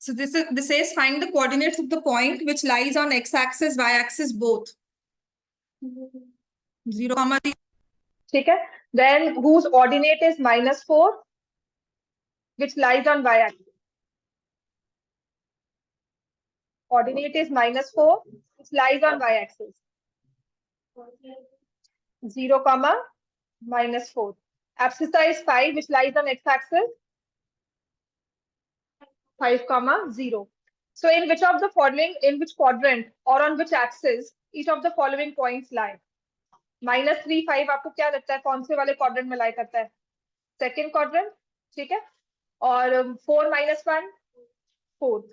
So this says find the coordinates of the point which lies on x-axis, y-axis both. 0, 3. ठीक है. Then whose ordinate is -4, which lies on y-axis. Ordinate is -4, which lies on y-axis. 0, -4. Abscissa is 5, which lies on x-axis. 5, 0. So in which of the following, in which quadrant or on which axis each of the following points lie? -3, 5 आपको क्या लगता है कौन से वाले quadrant में लाई करता है? Second quadrant. ठीक है. और 4, -1 fourth.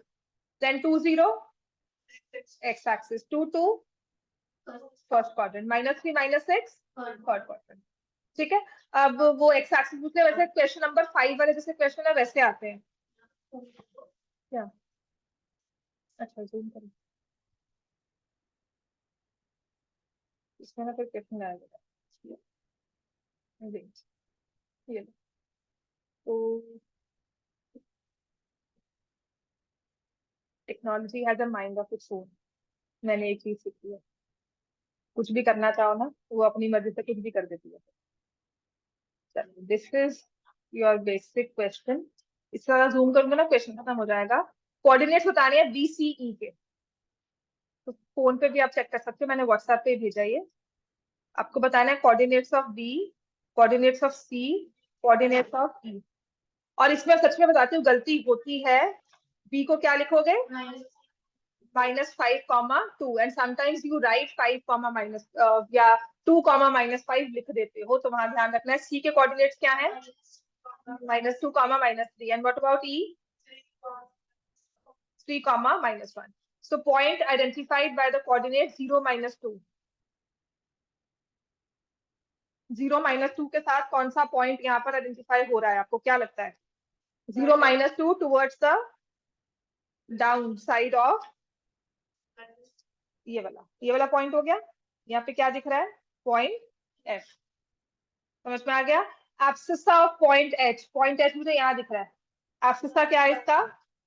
Then 2, 0 x axis. 2, 2 first quadrant. -3, -6 third quadrant. ठीक है. अब वो x axis पूछते वैसे क्वेश्चन नंबर 5 वाले जैसे क्वेश्चन है वैसे आते हैं क्या? अच्छा जूम करो इसमें ना फिर क्वेश्चन आएगा. ये तो technology has a mind of its own. मैंने एक चीज सीखी है, कुछ भी करना चाहो ना वो अपनी मर्जी से कुछ भी कर देती है. चलो this is your basic question. इस तरह जूम करूंगा ना क्वेश्चन खत्म हो जाएगा. कोऑर्डिनेट्स बताने हैं BCE के, तो फोन पे भी आप चेक कर सकते हो, मैंने व्हाट्सएप पे भेजा ये. आपको बताना है coordinates of B, coordinates of C, coordinates of E. और इसमें सच में बताती हूँ गलती होती है. B को क्या लिखोगे? -5, 2 एंड समटाइम्स यू राइट 5, या 2, -5 लिख देते हो, तो वहां ध्यान रखना है. C के कोऑर्डिनेट्स क्या है? -2, -3. And what about E? 3, -1. So point identified by the coordinate 0, -2. 0, -2 के साथ कौन सा पॉइंट यहाँ पर आइडेंटिफाई हो रहा है? आपको क्या लगता है? 0, -2 towards the down side of ये वाला पॉइंट हो गया. यहाँ पे क्या दिख रहा है? Point F. समझ में आ गया? Abscissa of point H. Point H मुझे यहाँ दिख रहा है. एब्सिसा क्या है इसका?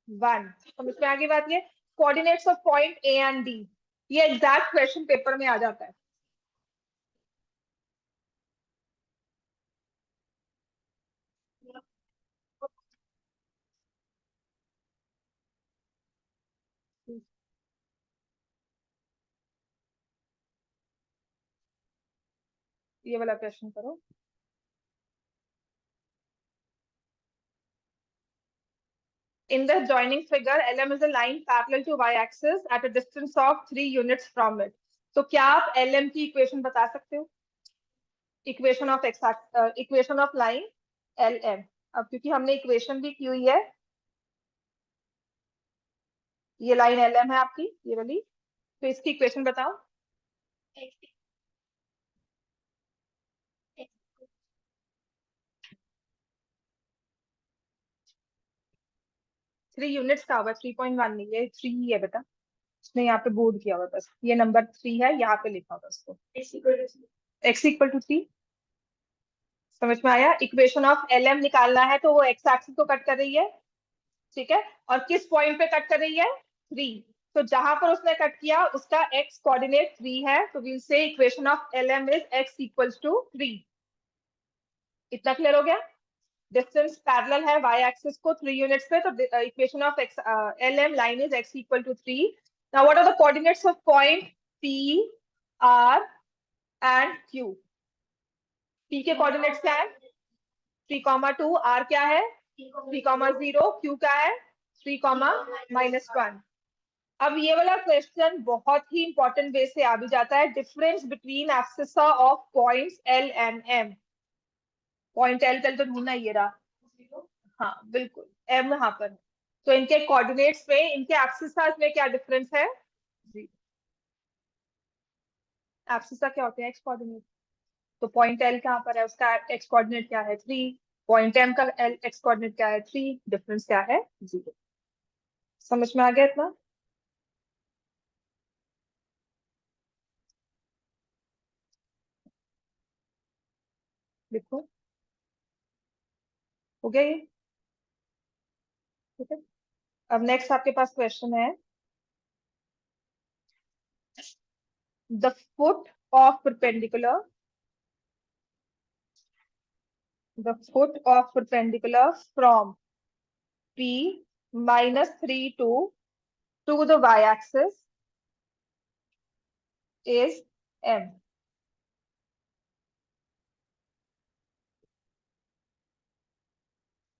1. समझ में आ गई बात? ये coordinates of point A and D, ये एग्जैक्ट क्वेश्चन पेपर में आ जाता है. ये वाला क्वेश्चन करो. In the joining figure, LM is a line parallel to y-axis at a distance of 3 units from it. तो क्या आप LM की इक्वेशन बता सकते हो? Equation of equation of line LM. अब क्योंकि हमने इक्वेशन भी की हुई है, ये लाइन LM है आपकी, ये वाली, तो इसकी इक्वेशन बताओ. थ्री यूनिट्स का होगा, 3.1 नहीं है, 3 ही है बेटा. उसने यहाँ पे बोर्ड किया हुआ, बस ये नंबर 3 है, यहाँ पे लिखा होगा उसको. x equal to 3. समझ में आया? इक्वेशन ऑफ LM निकालना है तो वो x एक्सिस को कट कर रही है. ठीक है. और किस पॉइंट पे कट कर रही है? 3. तो जहां पर उसने कट किया उसका x कोऑर्डिनेट 3 है, तो we'll say equation of LM is x equals to 3. इतना क्लियर हो गया? डिस्टेंस पैरेलल है y एक्सिस को 3 यूनिट्स पे, तो equation of LM line is x equal to 3. Now what are the coordinates of point P, R and Q? P के coordinates क्या है? 3, 2. R क्या है? 3, 0. Q क्या है? 3, -1. अब ये वाला क्वेश्चन बहुत ही इंपॉर्टेंट वे से आ भी जाता है. Difference between abscissa of points L and M. Point L तो ढूंढना ये रहा. हाँ बिल्कुल, M यहाँ पर. तो इनके कोऑर्डिनेट्स में, इनके एब्सिसा में क्या डिफरेंस है? एब्सिसा क्या होते हैं? X coordinate. तो पॉइंट L कहाँ पर है? उसका एक्स कोऑर्डिनेट क्या है? 3. पॉइंट M का एक्स कोऑर्डिनेट क्या है? 3. डिफरेंस क्या है? 0. समझ में आ गया इतना? देखो हो गया ये. ठीक है, अब नेक्स्ट आपके पास क्वेश्चन है, the foot of perpendicular, the foot of perpendicular from P -3 to the y-axis is M.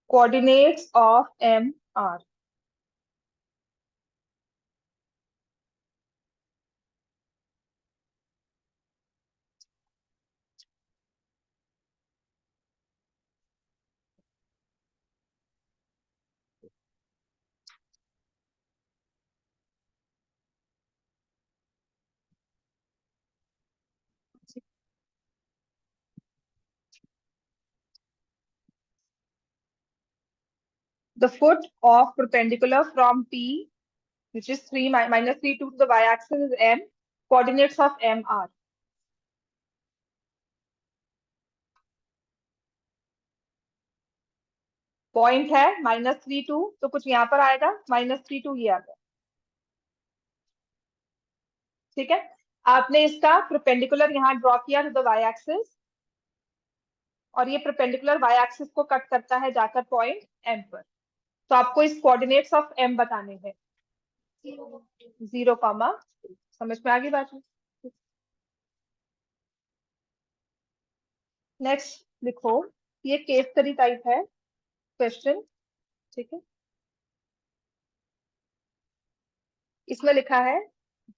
Coordinates of M are. The foot of perpendicular from P, which is 3 -3 to the y-axis is M. Coordinates of M are. Point है -3 2, तो कुछ यहाँ पर आएगा, -3 2 ये आ गया। ठीक है, आपने इसका परपेंडिकुलर यहाँ ड्रॉ किया टू द वाई एक्सिस, और ये परपेंडिकुलर वाई एक्सिस को कट करता है जाकर पॉइंट एम पर। तो आपको इस कोऑर्डिनेट्स ऑफ एम बताने हैं, 0, समझ में आ गई बात? नेक्स्ट लिखो, ये केस स्टडी टाइप है क्वेश्चन। ठीक है, इसमें लिखा है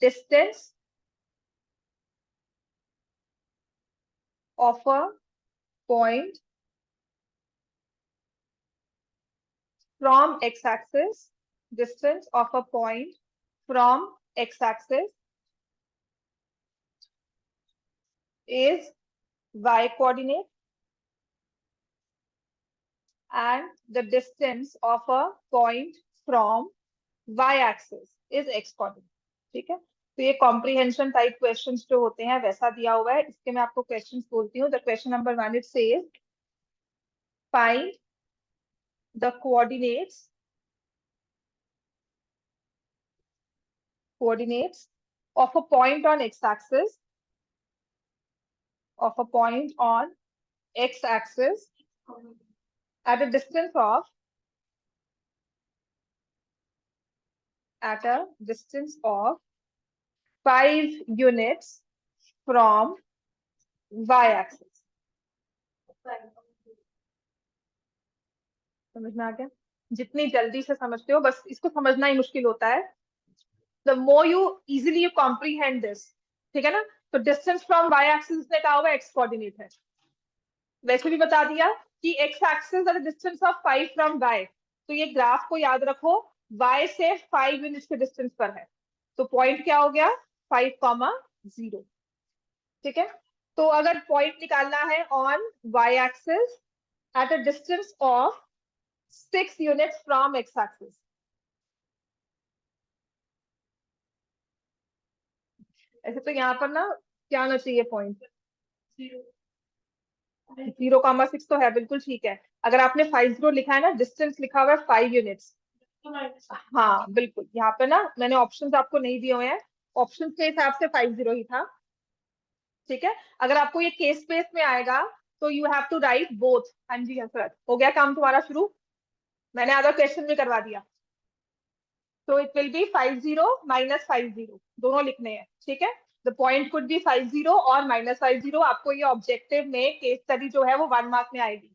distance of a point from x axis, distance of a point from x axis is y coordinate and the distance of a point from y axis is x coordinate. ठीक है, तो ये कॉम्प्रिहेंशन टाइप क्वेश्चंस जो होते हैं वैसा दिया हुआ है, इसके मैं आपको क्वेश्चंस बोलती हूँ। The question number 1 it says find the coordinates of a point on x axis, of a point on x axis at a distance of 5 units from y axis. समझ में आ गया? जितनी जल्दी से समझते हो, बस इसको समझना ही मुश्किल होता है। The more you easily you comprehend this, ठीक है ना। तो डिस्टेंस फ्रॉम वाई एक्सिस ने कहा हुआ एक्स कोऑर्डिनेट है, वैसे भी बता दिया कि X axis at distance of 5 from Y, तो ये ग्राफ को याद रखो, वाई से 5 यूनिट्स के डिस्टेंस पर है, तो पॉइंट क्या हो गया 5,0। ठीक है, तो अगर पॉइंट निकालना है on Y axis at a distance of 6 units from x axis, ऐसे तो यहाँ पर ना क्या आना चाहिए पॉइंट 0,6 तो है, बिल्कुल ठीक है। अगर आपने 50 लिखा है ना, डिस्टेंस लिखा हुआ है 5 यूनिट्स, हाँ बिल्कुल, यहाँ पे ना मैंने ऑप्शंस आपको नहीं दिए हुए हैं, ऑप्शंस के हिसाब से 50 ही था। ठीक है, अगर आपको ये केस बेस में आएगा तो you have to write both. हाँ जी हसरत, हो गया काम तुम्हारा शुरू, मैंने आधा क्वेश्चन भी करवा दिया। तो इट विल बी 50 -50, दोनों लिखने हैं। ठीक है, द पॉइंट कुड बी 50 और -50। आपको ये ऑब्जेक्टिव में केस स्टडी जो है वो 1 मार्क में आएगी।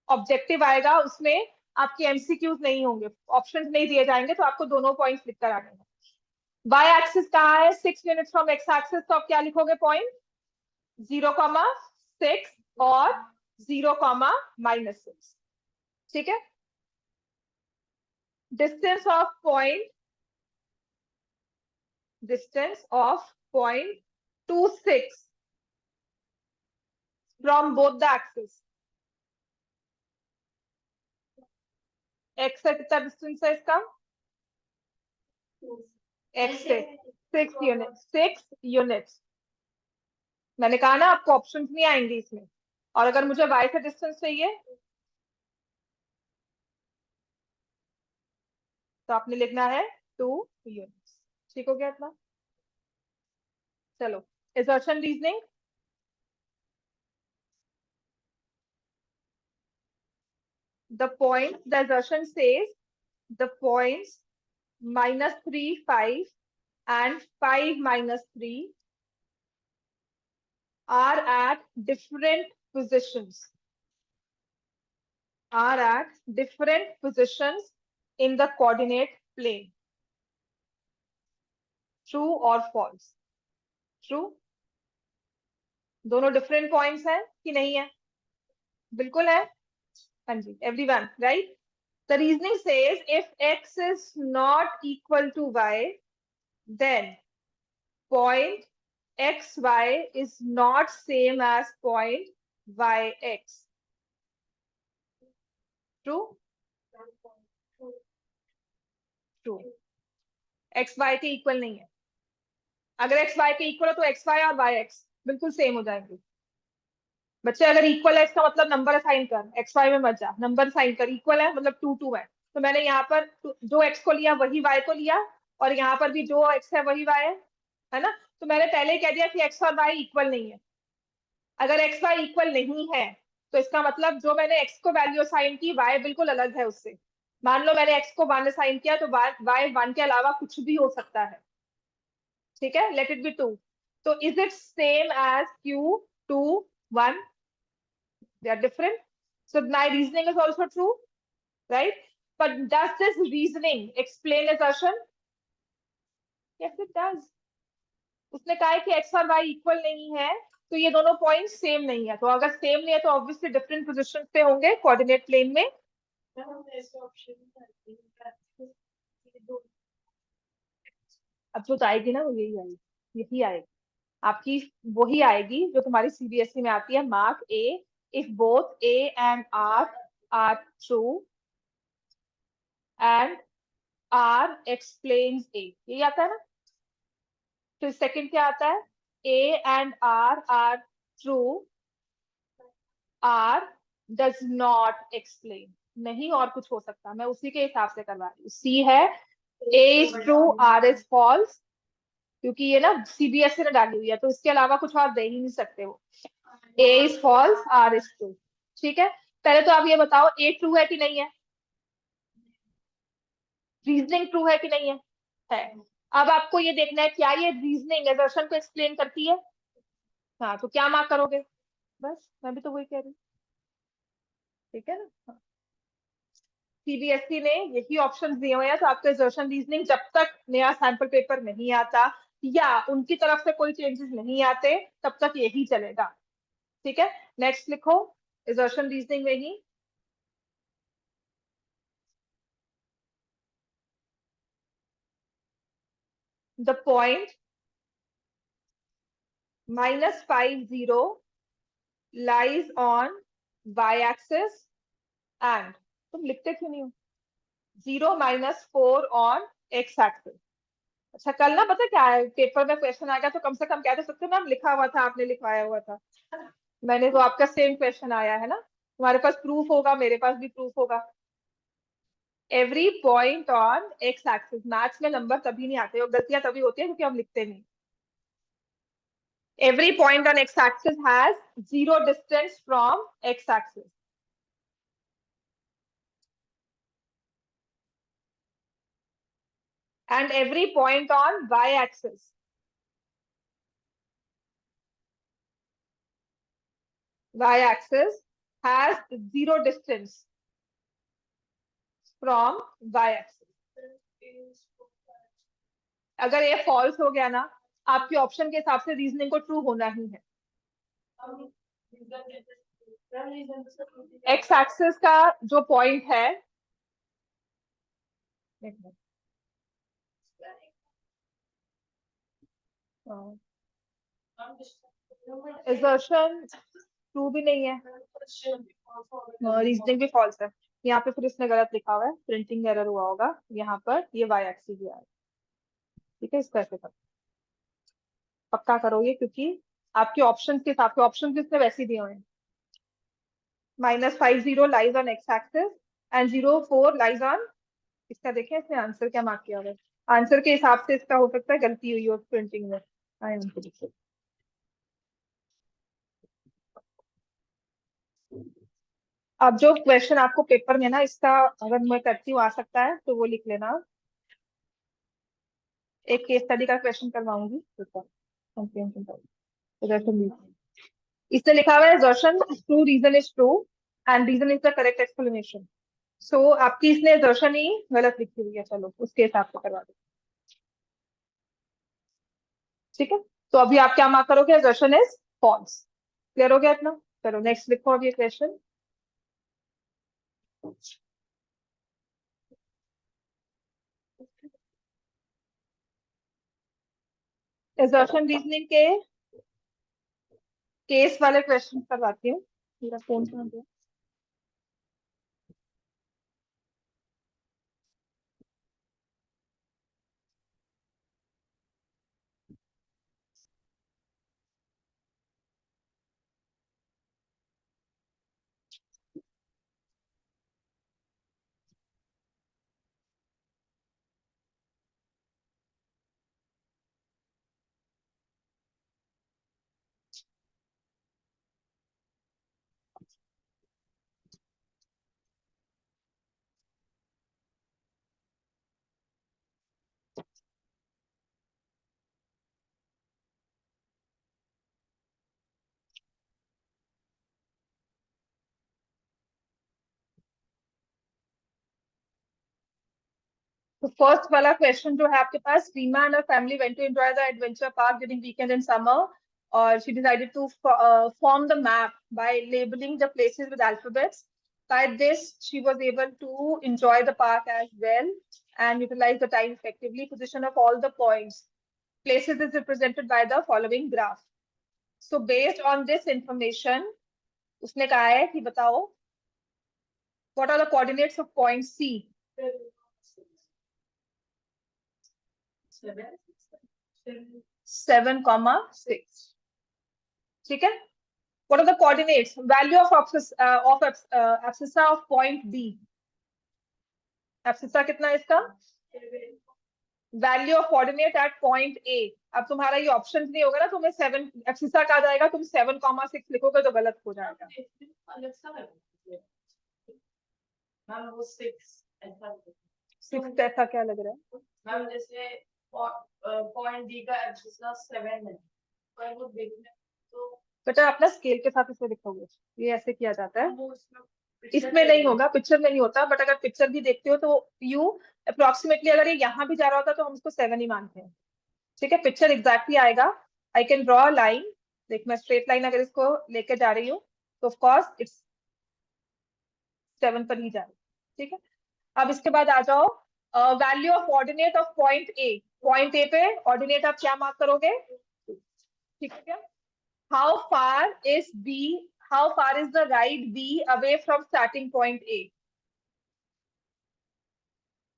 ऑब्जेक्टिव आएगा, उसमें आपके एमसीक्यूज नहीं होंगे, ऑप्शंस नहीं दिए जाएंगे, तो आपको दोनों पॉइंट्स लिख कर आने हैं। वाई एक्सिस कहाँ है, 6 यूनिट्स फ्रॉम एक्स एक्सिस, तो आप क्या लिखोगे पॉइंट 0,6 और 0,-6। ठीक है, distance of point, distance of point 26 from both the axes. x से कितना डिस्टेंस है इसका, x से 6 यूनिट्स। मैंने कहा ना आपको ऑप्शंस नहीं आएंगे इसमें। और अगर मुझे y से डिस्टेंस चाहिए, तो आपने लिखना है 2 यूनिट्स। ठीक हो गया इतना? चलो assertion reasoning. the assertion says the points -3, 5 and 5 -3 are at different positions in the coordinate plane. True or false? True? दोनों different points हैं कि नहीं है? बिल्कुल है। हाँ जी, everyone, right? The reasoning says if x is not equal to y, then point xy is not same as point yx. True? True. xy के equal नहीं है। अगर xy के इक्वल है तो xy और yx बिल्कुल सेम हो जाएंगे। बच्चे अगर इक्वल है इसका मतलब नंबर असाइन कर, xy में मत जा, नंबर असाइन कर। इक्वल है मतलब 2 2 है, तो मैंने यहाँ पर जो x को लिया वही y को लिया, और यहाँ पर भी जो x है वही y है ना? तो मैंने पहले ही कह दिया कि x और y इक्वल नहीं है। अगर x y इक्वल नहीं है तो इसका मतलब जो मैंने x को वैल्यू असाइन की y बिल्कुल अलग है उससे। मान लो मैंने x को 1 असाइन किया तो y 1 के अलावा कुछ भी हो सकता है। ठीक है, लेट इट बी 2। तो is it same as q 2 1? They are different. So my reasoning is also true, right? But does this reasoning explain assertion? Yes, it does. उसने कहा है कि x और y इक्वल नहीं है, तो ये दोनों पॉइंट सेम नहीं है। तो अगर सेम नहीं है तो ऑब्वियसली डिफरेंट पोजीशन पे होंगे कोऑर्डिनेट प्लेन में। अब जो आएगी ना वो यही आएगी, यही आएगी आपकी, वही आएगी जो तुम्हारी सीबीएसई में आती है। Mark A if both a and r are true and r explains a, यही आता है ना? फिर सेकंड क्या आता है? a and r are true, r does not explain। नहीं और कुछ हो सकता, मैं उसी के हिसाब से करवा रही हूँ। सी है a is true, r is false, क्योंकि ये ना सीबीएसई ने डाली हुई है तो इसके अलावा कुछ और दे ही नहीं सकते वो। a is false, r is true। ठीक है, पहले तो आप ये बताओ a ट्रू है कि नहीं है? रीजनिंग ट्रू है कि नहीं है? है। अब आपको ये देखना है क्या ये रीजनिंग असर्शन को एक्सप्लेन करती है? हाँ, तो क्या मार्क करोगे? बस मैं भी तो वही कह रही हूँ। ठीक है ना? सीबीएसई ने यही ऑप्शन दिए हुए हैं, तो आपका असर्शन रीजनिंग जब तक नया सैंपल पेपर नहीं आता या उनकी तरफ से कोई चेंजेस नहीं आते तब तक यही चलेगा। ठीक है, नेक्स्ट लिखो असर्शन रीजनिंग में ही। The point -5 0 lies on y-axis and, तुम लिखते क्यों नहीं हो? 0 -4 on x-axis। अच्छा, कल ना पता क्या है, पेपर में क्वेश्चन आएगा तो कम से कम कह तो सकते हो मैम लिखा हुआ था, आपने लिखवाया हुआ था। मैंने तो आपका सेम क्वेश्चन आया है ना, तुम्हारे पास प्रूफ होगा, मेरे पास भी प्रूफ होगा। Every point on x-axis, maths में नंबर तभी नहीं आते और गलतियां तभी होती है क्योंकि हम लिखते नहीं। Every point on x-axis has 0 distance from x-axis. And every point on y-axis has 0 distance from y-axis. अगर ये फॉल्स हो गया ना, आपके ऑप्शन के हिसाब से रीजनिंग को ट्रू होना ही है। एक्स एक्सिस का जो पॉइंट है, assertion ट्रू भी नहीं है, रीजनिंग भी फॉल्स है। यहाँ पे फिर इसने गलत लिखा हुआ है, प्रिंटिंग एरर हुआ होगा यहाँ पर, ये वाई एक्सिस भी आया। ठीक है, इसको ऐसे करो, पक्का करो ये, क्योंकि आपके ऑप्शन के हिसाब से ऑप्शन किसने वैसे दिए हुए हैं। -5 0 lies on x-axis and 0 4 lies on इसका देखें, इसने आंसर क्या मार्क किया हुआ है। आंसर के हिसाब से इसका हो सकता है गलती हुई हो प्रिंटिंग में। आई एम अब जो क्वेश्चन आपको पेपर में ना, इसका अगर मैं करती हूँ आ सकता है तो वो लिख लेना। एक केस स्टडी का क्वेश्चन करवाऊंगी पेपर comprehension का। तो जैसे इससे लिखा हुआ है assertion is true, reason is true and reason is the correct explanation। सो आपकी इसने assertion ही गलत लिखी हुई है, चलो उसके हिसाब से करवा दो। ठीक है, तो अभी आप क्या मार्क करोगे, assertion is false। क्लियर हो गया इतना? चलो नेक्स्ट लिखो अब ये क्वेश्चन। assertion रीजनिंग के केस वाले क्वेश्चन करवाती हूँ। मेरा फोन कहाँ गया? तो फर्स्ट वाला क्वेश्चन जो है आपके पास, Reema and her family went to enjoy the adventure park during weekend in summer और she decided to form the map by labeling the places with alphabets. By this, she was able to enjoy the park as well and utilize the time effectively. Position of all the points, places is represented by the following graph. So based on this information, उसने कहा है कि बताओ what are the coordinates of point C? 7,6। ठीक है, what are the coordinates, value of abscissa of point B? abscissa कितना है इसका? Value of coordinate at point A. अब तुम्हारा ये ऑप्शन नहीं होगा ना, तुम्हें 7 abscissa का आ जाएगा, तुम 7,6 लिखोगे तो गलत हो जाएगा। सिक्स ऐसा क्या लग रहा है मैम? जैसे पॉइंट डी का एब्सिसा 7 है, पर वो देखने तो बेटा अपना स्केल के साथ इसे लिखोगे, ये ऐसे किया जाता है। इसमें नहीं होगा, पिक्चर में नहीं होता, बट अगर पिक्चर भी देखते हो तो यू अप्रोक्सीमेटली अगर ये यहाँ भी जा रहा होता तो हम उसको 7 ही मानते हैं। ठीक है, पिक्चर एग्जैक्टली आएगा। I can draw a line, देख मैं स्ट्रेट लाइन अगर इसको लेके जा रही हूँ तो ऑफकोर्स इट्स 7 पर ही जा रही है। ठीक है, अब इसके बाद आ जाओ value of ordinate of point A. Point A पे ऑर्डिनेट आप क्या मार्क करोगे? ठीक है, how far is B, how far is the right B away from starting point A?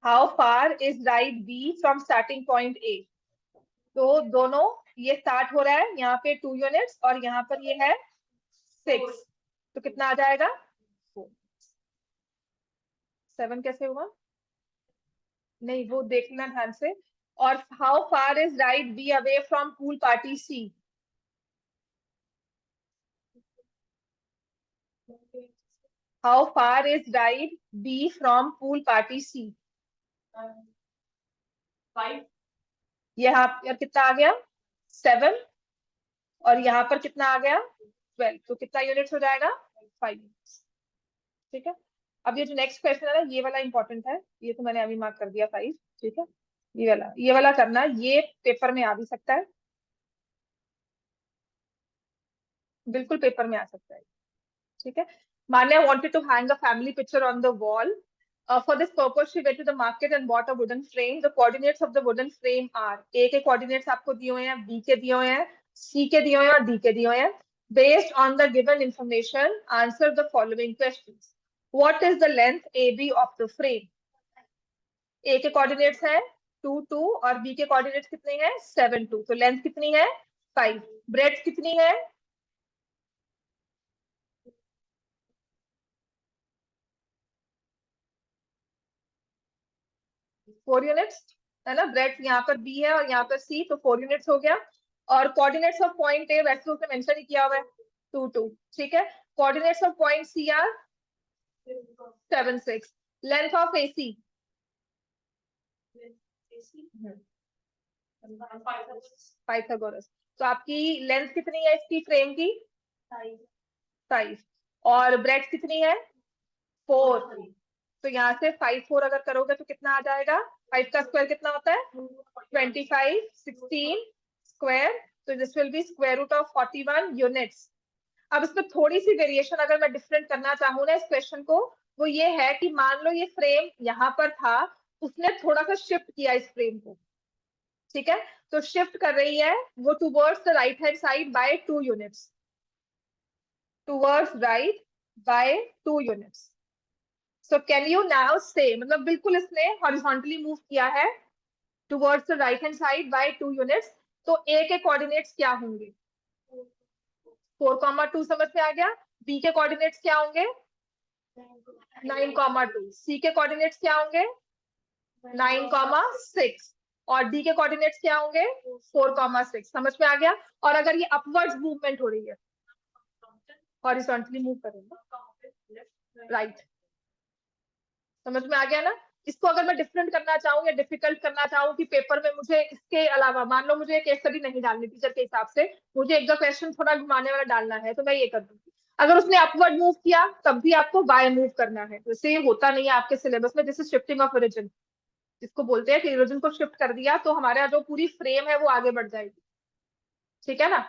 How far is right B from starting point A? तो दोनों ये start हो रहा है यहाँ पे 2 यूनिट्स और यहाँ पर ये है 6, तो कितना आ जाएगा? 7 कैसे हुआ? नहीं वो देखना ध्यान से। और how far is right B away from pool party c? How far is right B from pool party c? 5। यहाँ पर कितना आ गया? 7। और यहाँ पर कितना आ गया? 12। तो कितना यूनिट्स हो जाएगा? 5। ठीक है, अब ये जो नेक्स्ट क्वेश्चन है ना, ये वाला इंपॉर्टेंट है, ये तो मैंने अभी मार्क कर दिया 5। ठीक है, ये वाला करना, ये पेपर में आ भी सकता है, बिल्कुल पेपर में आ सकता है। ठीक है, Manya wanted to hang a family picture on the wall. For this purpose, she went to the market and bought a wooden frame. The coordinates of the wooden frame are: A के coordinates आपको दिए हुए हैं, B के दिए हुए हैं, C के दिए हुए हैं और D के दिए हुए हैं। Based on the given information, answer the following questions. What is the length AB of the frame? A के coordinates है 2 2 और B के coordinates कितने हैं? 7 2। तो लेंथ कितनी है? 5। ब्रेड्थ कितनी है? 4 यूनिट्स है ना। ब्रेड यहाँ पर बी है और यहाँ पर सी, तो 4 यूनिट्स हो गया। और कोऑर्डिनेट्स ऑफ पॉइंट ए वैसे उसने मेंशन ही किया हुआ है 2 2, ठीक है। Coordinates of point C are 7 6। Length of AC Pythagoras. तो आपकी लेंथ कितनी है इसकी फ्रेम की? 5। और ब्रेड कितनी है? 4। तो यहाँ से 5 4 अगर करोगे तो कितना आ जाएगा? 5 का स्क्वायर कितना होता है? 25 16 स्क्वायर, तो this will be square root of 41 units. अब इसमें थोड़ी सी वेरिएशन अगर मैं डिफरेंट करना चाहूँ ना इस क्वेश्चन को, वो ये है कि मान लो ये फ्रेम यहाँ पर था, उसने थोड़ा सा शिफ्ट किया इस फ्रेम को, ठीक है। तो शिफ्ट कर रही है वो towards the right hand side by 2 units, towards right by 2 units. So can you now say, मतलब बिल्कुल इसने हॉरिजॉन्टली मूव किया है towards the right hand side by 2 units. तो ए के कोऑर्डिनेट्स क्या होंगे? 4,2 समझ में आ गया। बी के कोऑर्डिनेट्स क्या होंगे? 9,2। सी के कोऑर्डिनेट्स क्या होंगे? 9,6। और डी के कोऑर्डिनेट्स क्या होंगे? 4,6। समझ में आ गया। और अगर ये अपवर्ड्स मूवमेंट हो रही है, हॉरिजॉन्टली मूव करेंगे राइट, समझ में आ गया ना। इसको अगर मैं डिफरेंट करना चाहूँ या डिफिकल्ट करना चाहूँ कि पेपर में मुझे इसके अलावा, मान लो मुझे केस स्टडी नहीं डालनी टीचर के हिसाब से, मुझे एक दो क्वेश्चन थोड़ा घुमाने वाला डालना है, तो मैं ये कर दूंगी। अगर उसने अपवर्ड मूव किया तब भी आपको बाय मूव करना है। वैसे ये होता नहीं है आपके सिलेबस में, this is shifting of origin, जिसको बोलते हैं कि ओरिजिन को शिफ्ट कर दिया तो हमारा जो पूरी फ्रेम है वो आगे बढ़ जाएगी, ठीक है ना।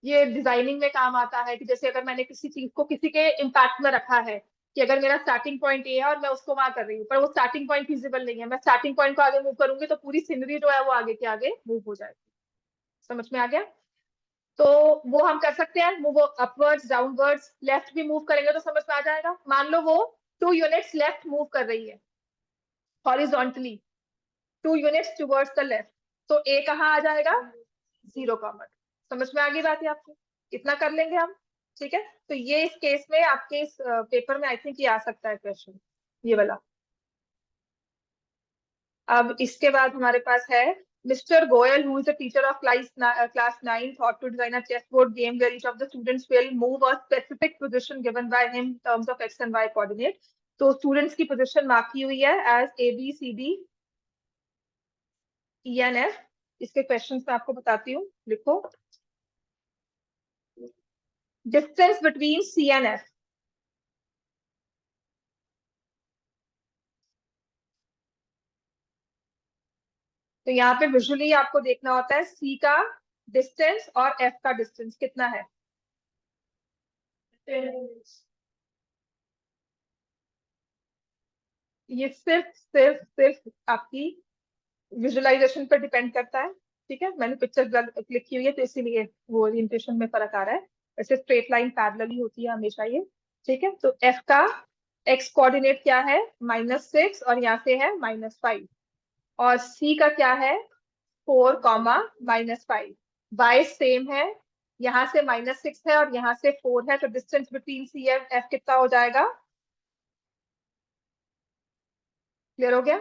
ये डिजाइनिंग में काम आता है कि जैसे अगर मैंने किसी चीज को किसी के इम्पैक्ट में रखा है, कि अगर मेरा स्टार्टिंग पॉइंट ये है और मैं उसको वहां कर रही हूँ, पर वो स्टार्टिंग पॉइंट फिजिबल नहीं है, मैं स्टार्टिंग पॉइंट को आगे मूव करूंगी तो पूरी सीनरी जो है वो आगे के आगे मूव हो जाएगी। समझ में आ गया। तो वो हम कर सकते हैं, मूव अपवर्ड्स डाउनवर्ड्स, लेफ्ट भी मूव करेंगे तो समझ में आ जाएगा। मान लो वो 2 यूनिट्स लेफ्ट मूव कर रही है horizontally, 2 units towards the left, तो ए कहाँ आ जाएगा? 0 कॉमन। समझ में आ गई बात है आपको? इतना कर लेंगे हम, ठीक है। तो ये इस केस में आपके इस पेपर में आई थिंक ये आ सकता है क्वेश्चन, ये वाला। अब इसके बाद हमारे पास है Mr. Goyal, who is a teacher of class 9, thought to design a chessboard game where each of the students will move a specific position given by him in terms of x and y coordinate. तो students की position mark की हुई है as A B C D E and F. इसके questions मैं आपको बताती हूँ, लिखो। Distance between C and F, तो यहाँ पे विजुअली आपको देखना होता है सी का डिस्टेंस और एफ का डिस्टेंस कितना है। ये सिर्फ सिर्फ सिर्फ आपकी विजुअलाइजेशन पर डिपेंड करता है, ठीक है। मैंने पिक्चर क्लिक की हुई है तो इसीलिए वो ओरिएंटेशन में फर्क आ रहा है। वैसे स्ट्रेट लाइन पैरेलल होती है हमेशा ये, ठीक है। तो एफ का एक्स कोऑर्डिनेट क्या है? -6 और यहाँ से है -5। और सी का क्या है? 4, -5। वाई सेम है, यहाँ से -6 है और यहाँ से 4 है, तो distance between C and F कितना हो जाएगा? क्लियर हो गया।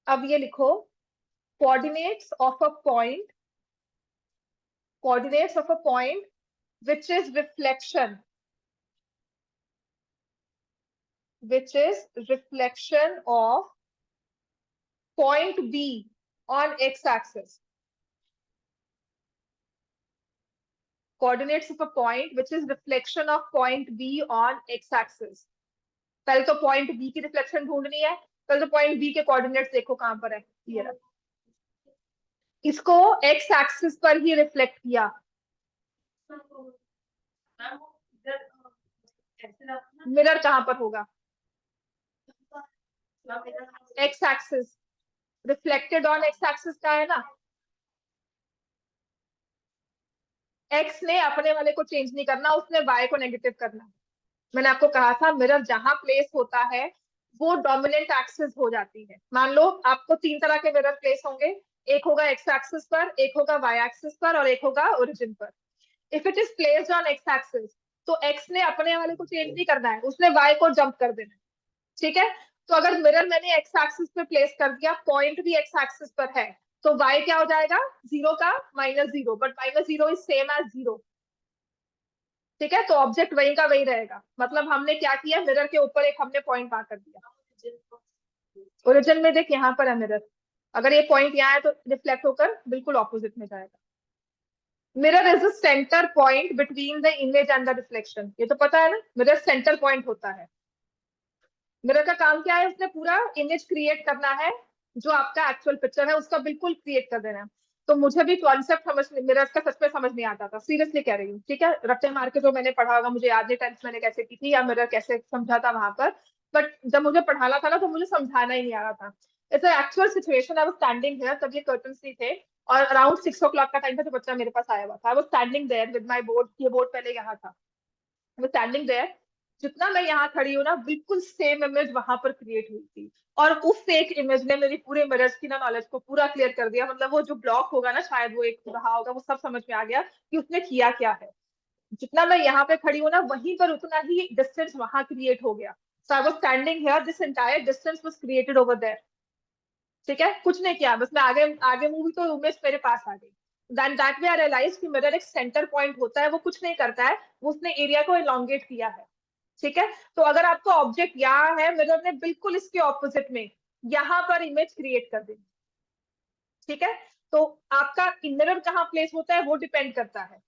अब ये लिखो, coordinates of a point, coordinates of a point which is reflection of point B on x-axis. Coordinates of a point which is reflection of point B on x-axis. पहले तो point B की reflection ढूंढनी है, पहले तो point B के coordinates देखो कहां पर है, ये रहा। इसको x एक्सिस पर ही रिफ्लेक्ट किया, मिरर कहां पर होगा? x axis, reflected on x axis का है ना। x ने अपने वाले को चेंज नहीं करना, उसने y को नेगेटिव करना। मैंने आपको कहा था मिरर जहां प्लेस होता है वो डोमिनेंट एक्सिस हो जाती है। मान लो आपको 3 तरह के मिरर प्लेस होंगे, एक होगा एक्स एक्सिस पर, एक होगा वाई एक्सिस पर और एक होगा ओरिजिन पर। If it is placed on x axis तो एक्स ने अपने वाले को चेंज नहीं करना है, उसने वाई को जंप कर देना है, ठीक है। तो अगर मिरर मैंने एक्स एक्सिस पे प्लेस कर दिया, पॉइंट भी एक्स एक्सिस पर है, तो y क्या हो जाएगा, 0 का -0, बट -0 इज सेम एज 0। ठीक है, तो ऑब्जेक्ट वही का वही रहेगा। मतलब हमने क्या किया, मिरर के ऊपर एक हमने पॉइंट मार्क कर दिया। ओरिजिन में देख, यहाँ पर है मिरर, अगर ये पॉइंट यहाँ है तो रिफ्लेक्ट होकर बिल्कुल ऑपोजिट में जाएगा। Mirror is the centre point between the image and the reflection, ये तो पता है ना, मिरर सेंटर पॉइंट होता है। मिरर का काम क्या है, उसने पूरा इमेज क्रिएट करना है, जो आपका एक्चुअल पिक्चर है उसका बिल्कुल क्रिएट कर देना है। तो मुझे भी कॉन्सेप्ट समझ, मिरर का सच में समझ नहीं आता था, सीरियसली कह रही हूँ। ठीक है, रट्टे मार के जो मैंने पढ़ा होगा, मुझे याद नहीं टेंथ मैंने कैसे की थी या मिरर कैसे समझा था वहां पर, बट जब मुझे पढ़ाना था ना तो मुझे समझाना ही नहीं आ रहा था। Its actual situation, I was standing here, तब ये कर्टन्स नहीं थे, और अराउंड 6 o'clock का टाइम था, जो बच्चा मेरे पास आया हुआ था। I was standing there with my board, ये बोर्ड पहले यहाँ था, आई वाज स्टैंडिंग देयर। जितना मैं यहाँ खड़ी हूँ ना, बिल्कुल सेम इमेज वहां पर क्रिएट हुई थी, और उस एक इमेज ने मेरी पूरे मिरर्स की ना नॉलेज को पूरा क्लियर कर दिया। मतलब वो जो ब्लॉक होगा ना, शायद वो एक रहा होगा, वो सब समझ में आ गया कि उसने किया क्या है। जितना मैं यहाँ पे खड़ी हूँ ना, वहीं पर उतना ही डिस्टेंस वहां क्रिएट हो गया। So I was standing here, this entire distance was created over there. ठीक है, कुछ नहीं किया, बस मैं आगे आगे मूवी तो इमेज मेरे पास आ गई। Then that way I realise कि मिरर एक सेंटर पॉइंट होता है, वो कुछ नहीं करता है, वो उसने एरिया को एलोंगेट किया है। ठीक है, तो अगर आपका ऑब्जेक्ट यहाँ है, मिरर ने बिल्कुल इसके ऑपोजिट में यहाँ पर इमेज क्रिएट कर दी। ठीक है, तो आपका मिरर कहाँ प्लेस होता है वो डिपेंड करता है।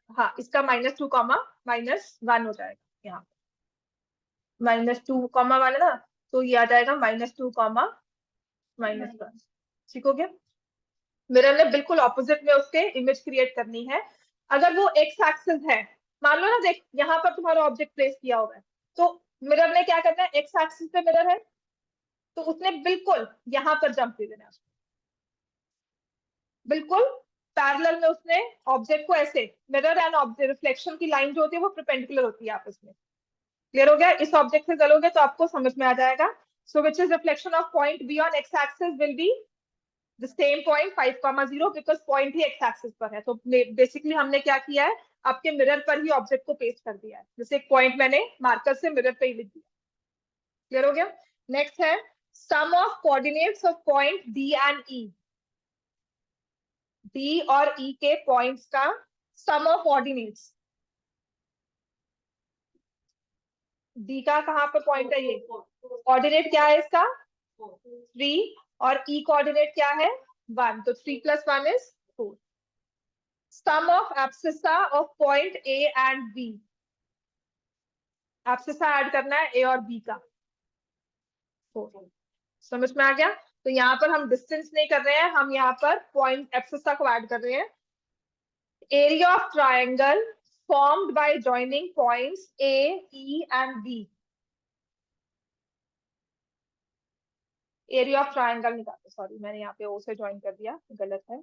हाँ, इसका -2, -1 हो जाएगा, यहाँ -2, 1 है ना, तो ये आ जाएगा -2, -1। ठीक हो गया, मिरर ने बिल्कुल ऑपोजिट में उसके इमेज क्रिएट करनी है। अगर वो एक्स एक्सिस है, मान लो ना, देख यहाँ पर तुम्हारा ऑब्जेक्ट प्लेस किया हुआ है, तो मिरर ने क्या करना है, एक्स एक्सिस पे मिरर है, तो उसने बिल्कुल यहाँ पर जंप दे देना है, बिल्कुल पैरेलल में उसने ऑब्जेक्ट को ऐसे, मिरर एंड ऑब्जेक्ट रिफ्लेक्शन की लाइन जो होती है वो परपेंडिकुलर होती है आपस में। क्लियर हो गया, इस ऑब्जेक्ट से चलोगे तो आपको समझ में आ जाएगा। So which is reflection of point b on x axis will be the same point 5,0 because point ही x एक्सिस पर है। तो बेसिकली हमने क्या किया है, आपके मिरर पर ही ऑब्जेक्ट को पेस्ट कर दिया है, जैसे एक पॉइंट मैंने मार्कर से मिरर पे ही लिख दिया। क्लियर हो गया, नेक्स्ट है sum of coordinates of point d and e. D और ई के पॉइंट्स का सम ऑफ कोऑर्डिनेट्स। डी का कहाँ पर पॉइंट है, ये कोऑर्डिनेट क्या है इसका 3, और ई कोऑर्डिनेट क्या है 1, तो 3 + 1 = 4। Sum of abscissa of point A and B। abscissa add करना है A और B का। समझ में आ गया, तो यहाँ पर हम डिस्टेंस नहीं कर रहे हैं, हम यहाँ पर पॉइंट abscissa को ऐड कर रहे हैं। Area of triangle formed by joining points A, E and B। Area of triangle निकालो, सॉरी मैंने यहाँ पे O से ज्वाइन कर दिया, गलत है,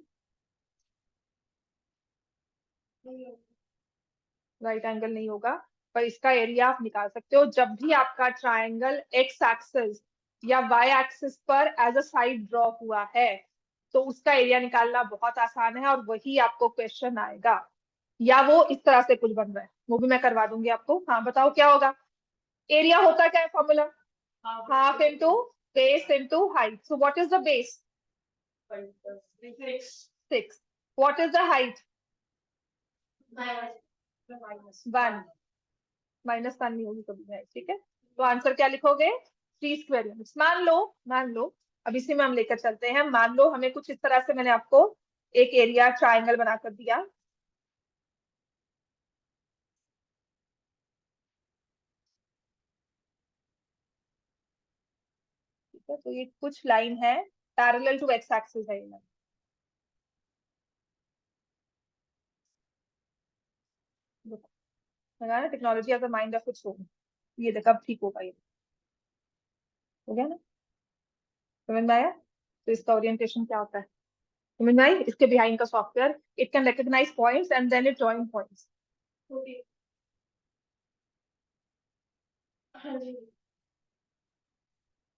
राइट एंगल नहीं होगा, पर इसका एरिया आप निकाल सकते हो। जब भी आपका ट्राइंगल एक्स एक्सिस या वाई एक्सिस पर एज अ साइड ड्रॉ हुआ है, तो उसका एरिया निकालना बहुत आसान है, और वही आपको क्वेश्चन आएगा। या वो इस तरह से कुछ बन रहा है, वो भी मैं करवा दूंगी आपको। हाँ बताओ क्या होगा, एरिया होता क्या है formula, half into base into height. So what is the base, 6। What is the height, -1। -1 नहीं होगी कभी भी, ठीक है। तो आंसर क्या लिखोगे, 3 स्क्वायर यूनिट्स। मान लो अब इसी में हम लेकर चलते हैं, मान लो हमें कुछ इस तरह से मैंने आपको एक एरिया ट्राइंगल बना कर दिया। ठीक है, तो ये कुछ लाइन है पैरेलल टू एक्स एक्सिस है, ये लाइन। ना technology as a mind of its own. ये देखा, अब ठीक होगा, ये हो गया ना, समझ में आया। तो इसका ओरिएंटेशन क्या होता है, समझ में आई, इसके बिहाइंड का software, it can recognise points and then it join points.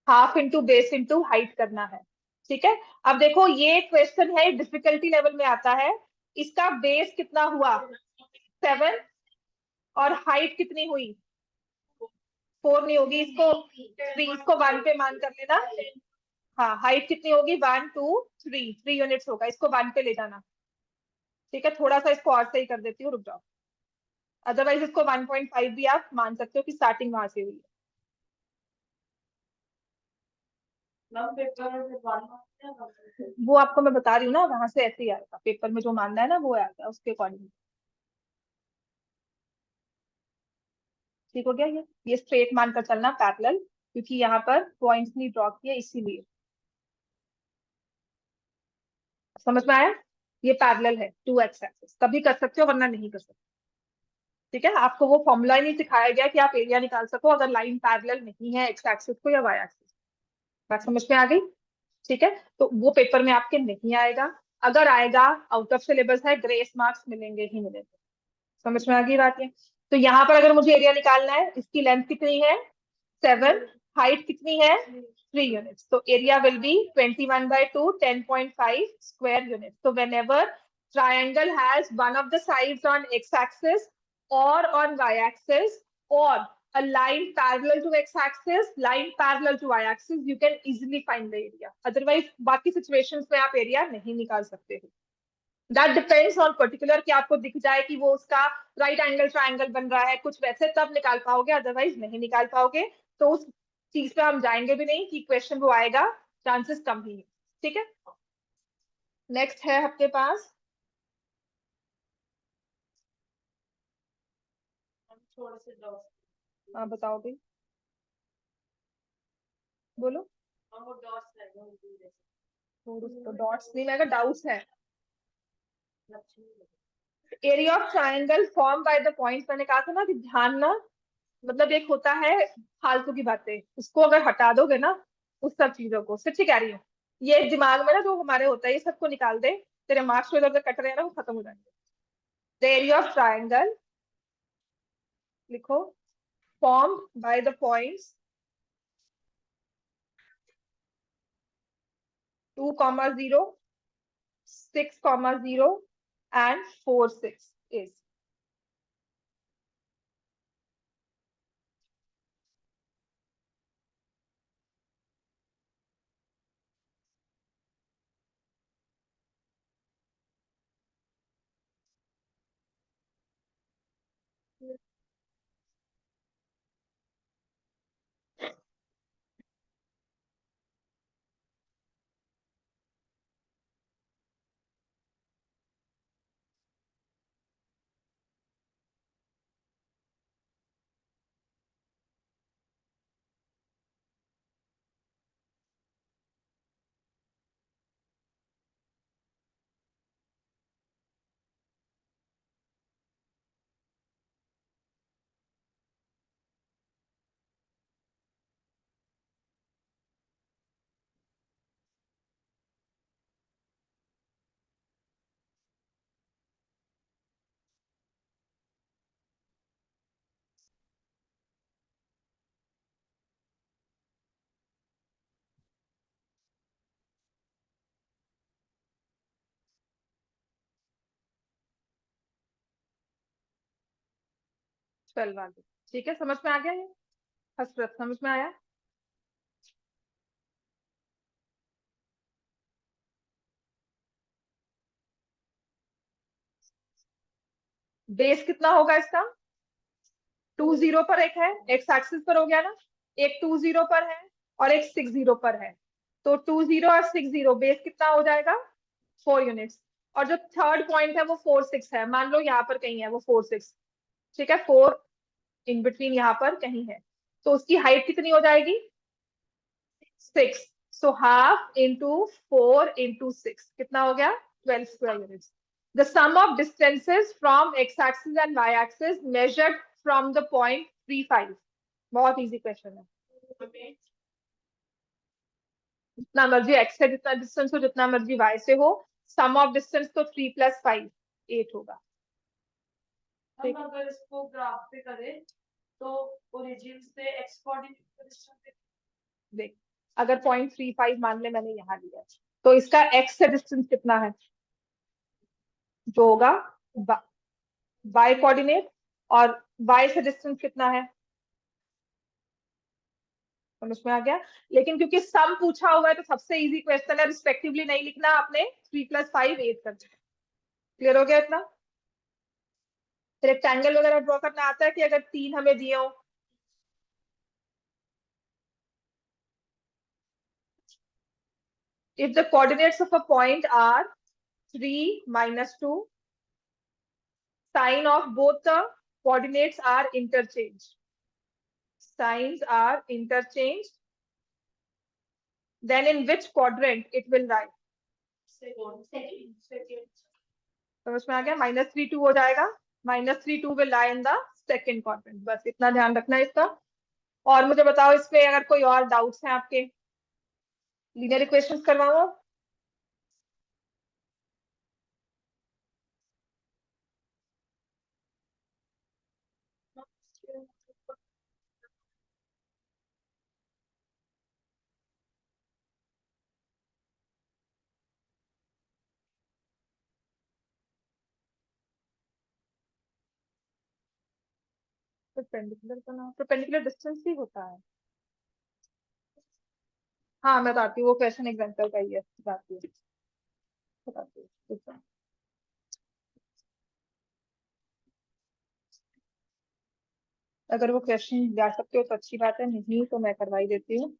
Half into base into height करना है। ठीक है, अब देखो ये क्वेश्चन है, डिफिकल्टी लेवल में आता है। इसका बेस कितना हुआ 7, और हाइट कितनी हुई 4 नहीं होगी, इसको 3, इसको 1 पे मान कर लेना। हाँ, हाइट कितनी होगी, 1 2 3, 3 यूनिट्स होगा, इसको 1 पे ले जाना। ठीक है, थोड़ा सा इसको और सही कर देती हूँ, रुक जाओ। अदरवाइज इसको 1.5 भी आप मान सकते हो कि स्टार्टिंग वहां से हुई है। वो आपको मैं बता रही हूँ ना, वहां से ऐसे ही आएगा, पेपर में जो मानना है ना वो आएगा उसके अकॉर्डिंग। ठीक हो गया, ये स्ट्रेट मानकर चलना पैरेलल, क्योंकि यहाँ पर पॉइंट्स नहीं ड्रॉ किए इसीलिए। समझ में आया? ये पैरेलल है टू एक्स एक्सिस, तभी कर सकते हो वरना नहीं कर सकते। ठीक है, आपको वो फॉर्मूला ही नहीं सिखाया गया कि आप एरिया निकाल सको अगर लाइन पैरेलल नहीं है एक्स एक्सिस को या वाई एक्सिस। बात समझ में आ गई? ठीक है, तो वो पेपर में आपके नहीं आएगा, अगर आएगा आउट ऑफ सिलेबस है, ग्रेस मार्क्स मिलेंगे ही मिलेंगे। समझ में आ गई बात? ये तो यहाँ पर अगर मुझे एरिया निकालना है, इसकी लेंथ कितनी है 7, हाइट कितनी है 3 यूनिट्स, तो area will be 21/2, 10.5 square unit. तो whenever triangle has one of the sides on x axis or on y axis, or a line parallel to x axis, line parallel to y axis, you can easily find the area. Otherwise बाकी situations में आप area नहीं निकाल सकते हो। That depends on particular, कि आपको दिख जाए कि वो उसका राइट एंगल ट्राइंगल बन रहा है कुछ वैसे, तब निकाल पाओगे, अदरवाइज नहीं निकाल पाओगे। तो उस चीज पे हम जाएंगे भी नहीं कि क्वेश्चन वो आएगा, चांसेस कम ही है। ठीक है, नेक्स्ट है आपके पास, हाँ बताओ भी, बोलो। डॉट्स नहीं, मैं डाउट्स है। Area of triangle form by the point, मैंने कहा था ना कि ध्यान ना, मतलब एक होता है फालतू की बातें, उसको अगर हटा दोगे ना उस सब चीजों को, सच्ची कह रही हूँ, ये दिमाग में ना जो हमारे होता है ये सबको निकाल दे, तेरे मार्क्स इधर उधर कट रहे हैं ना वो खत्म हो जाएंगे। द एरिया ऑफ ट्राइंगल, लिखो, form by the points 2,0, 6,0 and 4 6 is 12 आगे। ठीक है, समझ में आ गया ये हसरत, समझ में आया? बेस कितना होगा इसका, 20 पर एक है, एक्स एक्सिस पर हो गया ना, एक 20 पर है और एक 60 पर है, तो 20 और 60 बेस कितना हो जाएगा 4 यूनिट्स। और जो थर्ड पॉइंट है वो 4 6 है, मान लो यहाँ पर कहीं है वो 4 6, ठीक है, 4 इन बिटवीन यहाँ पर कहीं है, तो उसकी हाइट कितनी हो जाएगी 6, सो हाफ इंटू 4 इंटू 6 कितना हो गया 12 square units. The sum of distances from x-axis and y-axis measured from the point 3, 5। बहुत इजी क्वेश्चन है। जितना मर्जी x से जितना डिस्टेंस हो, जितना मर्जी y से हो, सम ऑफ डिस्टेंस तो 3 + 5 8 होगा। हम अगर इसको ग्राफ पे करें तो ओरिजिन से एक्स कोऑर्डिनेट डिस्टेंस देख, अगर 0.35 मान ले मैंने यहाँ लिया, तो इसका x से डिस्टेंस कितना है जो होगा y कोऑर्डिनेट, और y से डिस्टेंस कितना है समझ में आ गया। लेकिन क्योंकि सम पूछा हुआ है तो सबसे इजी क्वेश्चन है, रिस्पेक्टिवली नहीं लिखना आपने, 3 + 5 8 कर दिया। क्लियर हो गया इतना। रेक्टेंगल वगैरह ड्रॉ करना आता है कि अगर 3 हमें दिए हो? If the coordinates of a point are 3 - 2, sign of both the coordinates are interchanged. Signs are interchanged. Then in which quadrant it will lie? second. समझ में आ गया। -3 2 हो जाएगा। -3 2 will lie in the second quadrant। बस इतना ध्यान रखना है इसका। और मुझे बताओ इस पे अगर कोई और डाउट्स हैं आपके, लीनियर इक्वेशंस करवाओ। परपेंडिकुलर का नाम परपेंडिकुलर डिस्टेंस ही होता है। हाँ मैं बताती हूँ, वो क्वेश्चन एग्जाम्पल का ही है, बताती हूँ बताती हूँ ठीक है। अगर वो क्वेश्चन जा सकते हो तो अच्छी बात है, नहीं तो मैं करवाई देती हूँ।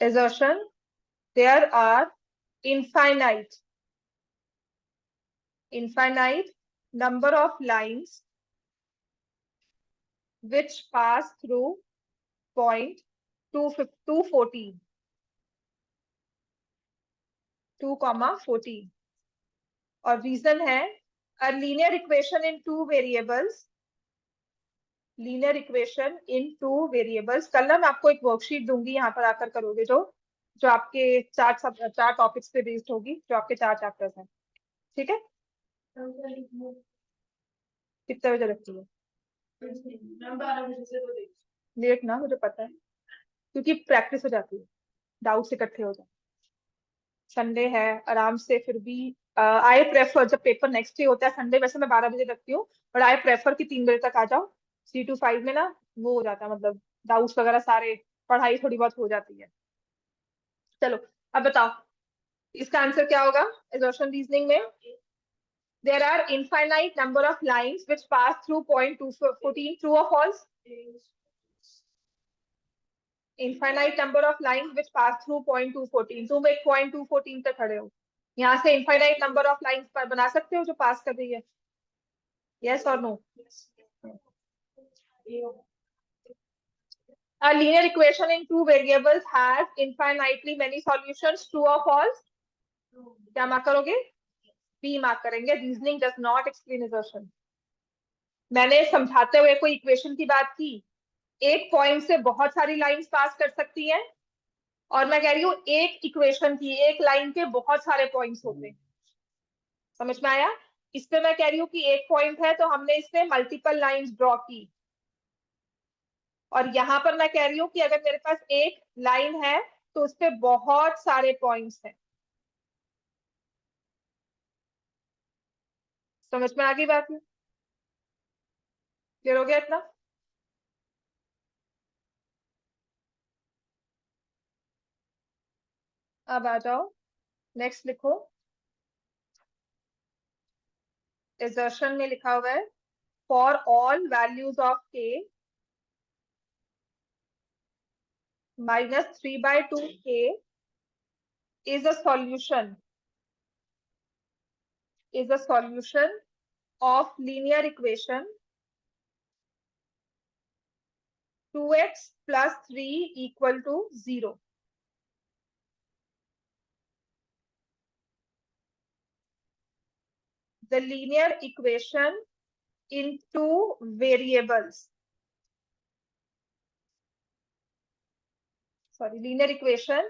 Assertion, there are infinite number of lines which pass through point 214 2,14 और रीजन है a linear equation in two variables कल ना मैं आपको एक वर्कशीट दूंगी, यहाँ पर आकर करोगे जो आपके चार टॉपिक्स पे बेस्ड होगी, जो आपके 4 चैप्टर्स हैं। ठीक है, कितने बजे रखती है? मैम 12 बजे से तो लेट ना, मुझे पता है, क्योंकि प्रैक्टिस हो जाती है, डाउट्स इकट्ठे हो जाते। संडे है आराम से, फिर भी आई प्रेफर जब पेपर नेक्स्ट डे होता है संडे, वैसे मैं 12 बजे रखती हूँ, बट आई प्रेफर कि 3 बजे तक आ जाओ। 3 to 5 में ना वो हो जाता है, मतलब डाउट्स वगैरह सारे, पढ़ाई थोड़ी बहुत हो जाती है। चलो अब बताओ इसका आंसर क्या होगा assertion रीजनिंग में। there are infinite number of lines which pass through point 214, true or false? infinite number of lines which pass through point 214, तुम एक point 214 पे खड़े हो, यहाँ से infinite number of lines पर बना सकते हो जो पास कर रही है? yes or no? A linear equation in two variables has infinitely many solutions, true or false? क्या मार्क करोगे? बी मार्क करेंगे। Reasoning does not explain assertion। मैंने समझाते हुए कोई इक्वेशन की बात की, एक पॉइंट से बहुत सारी लाइंस पास कर सकती हैं, और मैं कह रही हूँ एक इक्वेशन की एक लाइन के बहुत सारे पॉइंट्स होते हैं। समझ में आया? इस पे मैं कह रही हूँ कि एक पॉइंट है तो हमने इसमें मल्टीपल लाइंस ड्रॉ की, और यहां पर मैं कह रही हूँ कि अगर मेरे पास एक लाइन है तो उस पे बहुत सारे पॉइंट्स हैं। समझ में आ गई बात? क्लियर हो गया इतना? अब आ जाओ, नेक्स्ट लिखो। assertion में लिखा हुआ है for all values of k -3/2k is a solution of linear equation 2x + 3 = 0। the linear equation in two variables, linear equation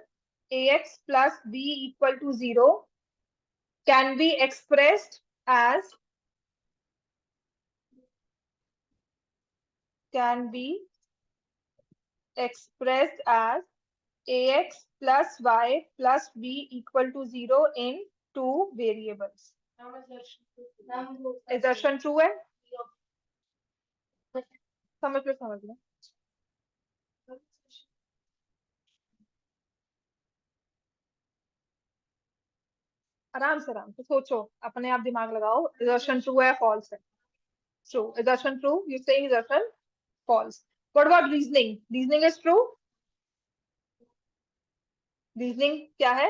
ax + b = 0 can be expressed as can be expressed as ax plus y plus b equal to 0 in two variables. Assertion true है? समझ लो आराम से सोचो, अपने आप दिमाग लगाओ. Assertion true है, false है? True. Assertion true. You saying assertion false. What about reasoning? Reasoning is true. Reasoning क्या है?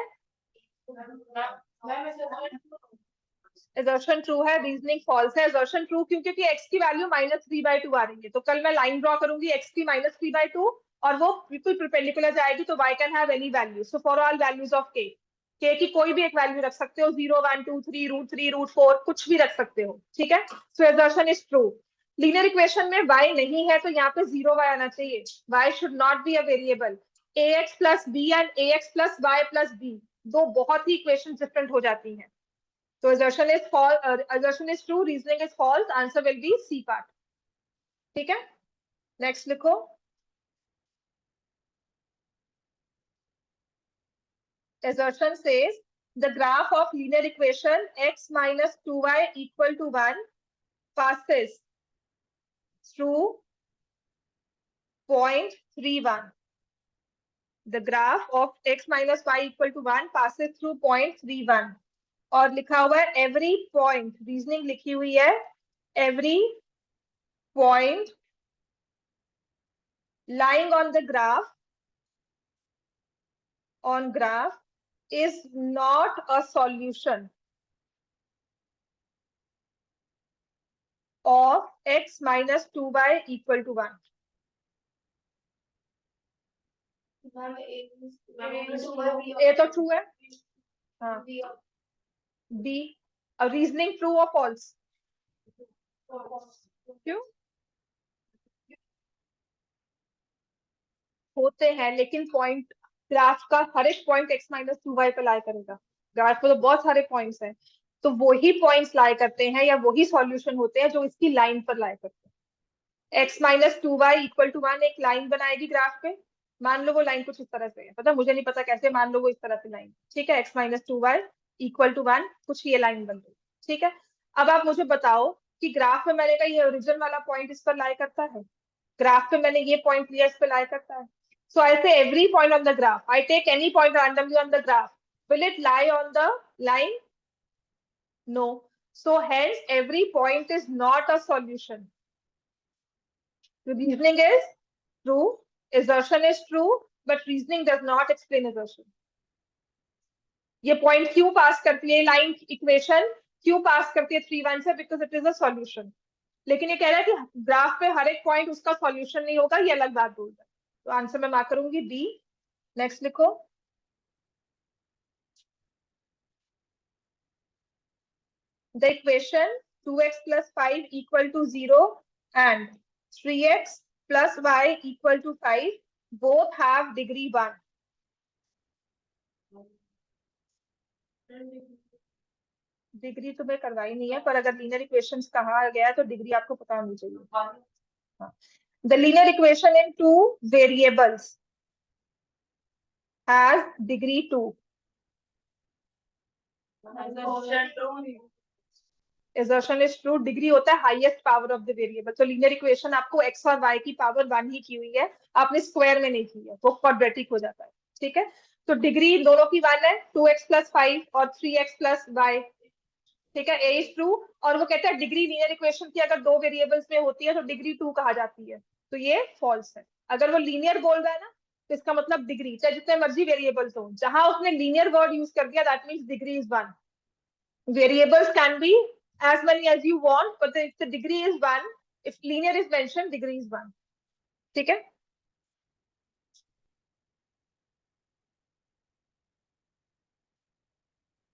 Assertion true है, reasoning false है. Assertion true क्यों? क्योंकि x की वैल्यू -3/2 आ रही है. तो कल मैं लाइन ड्रॉ करूंगी x की -3/2 और वो बिल्कुल परपेंडिकुलर जाएगी, तो y can have any value. So for all values of k, k की कोई भी एक वैल्यू रख सकते हो, 0, 1, 2, 3, √3, √4, कुछ भी रख सकते हो. ठीक है. So assertion is true. Linear equation में y नहीं है, तो यहाँ पे 0y आना चाहिए. y should not be a variable. ax plus b and ax plus y plus b, दो बहुत ही इक्वेशन डिफरेंट हो जाती हैं. So assertion is false, assertion is true, reasoning is false. Answer will be C part. ठीक है. Next लिखो. Assertion says the graph of linear equation x minus 2y equal to 1 passes through point 31. The graph of x minus y equal to 1 passes through point 31. और लिखा हुआ है every point, reasoning लिखी हुई है, every point lying on the graph is not a solution of x minus 2y equal to 1. A तो true है. हाँ. B, a reasoning true or false? क्यों? होते हैं, लेकिन पॉइंट ग्राफ का हर एक पॉइंट x माइनस 2y पे लाई करेगा. ग्राफ पे तो बहुत सारे पॉइंट्स हैं, तो वही पॉइंट्स लाई करते हैं या वही सॉल्यूशन होते हैं जो इसकी लाइन पर लाई करते हैं. x minus 2y equal to 1 एक लाइन बनाएगी ग्राफ पे. मान लो वो लाइन कुछ इस तरह से है, पता मुझे नहीं पता कैसे, मान लो वो इस तरह से लाइन. ठीक है. x minus 2y equal to 1, कुछ ये लाइन बन गई. ठीक है. अब आप मुझे बताओ कि ग्राफ में मैंने कहा ये ओरिजिन वाला पॉइंट इस पर लाई करता है, ग्राफ पे मैंने ये पॉइंट लिया इस पर लाई करता है. So I say every point on the graph. I take any point randomly on the graph. Will it lie on the line? No. So hence every point is not a solution. The reasoning is true. Assertion is true, but reasoning does not explain assertion. ये point क्यों पास करती है line equation, क्यों पास करती है 3, 1 से? Because it is a solution. लेकिन ये कह रहा है कि ग्राफ पे हर एक पॉइंट उसका सॉल्यूशन नहीं होगा, ये अलग बात बोल रहा है. तो आंसर मैं मार्क करूंगी बी. नेक्स्ट लिखो. The equation 2x plus 5 equal to 0 and 3x plus y equal to 5 both have degree 1. Degree तुम्हें करवाई नहीं है, पर अगर लीनियर इक्वेशंस कहा गया है तो डिग्री आपको पता होनी चाहिए. The linear equation in two variables has degree 2. Assertion is true. Degree होता है highest power of the variable. तो लीनियर इक्वेशन आपको x और y की पावर 1 ही की हुई है, आपने स्क्वायर में नहीं की है, वो क्वाड्रेटिक हो जाता है. ठीक है. तो डिग्री दोनों की 1 है, 2x plus 5 और 3x plus y. ठीक है. A is true. और वो कहता है डिग्री लीनियर इक्वेशन की अगर दो वेरिएबल्स में होती है तो डिग्री 2 कहा जाती है. तो ये फॉल्स है. अगर वो लीनियर बोल रहा है ना, तो इसका मतलब डिग्री चाहे जितने मर्जी वेरिएबल्स हो, जहां उसने लीनियर वर्ड यूज कर दिया that means degree is 1. Variables can be as many as you want, but if the degree is 1, if linear is mentioned, degree is 1. ठीक है.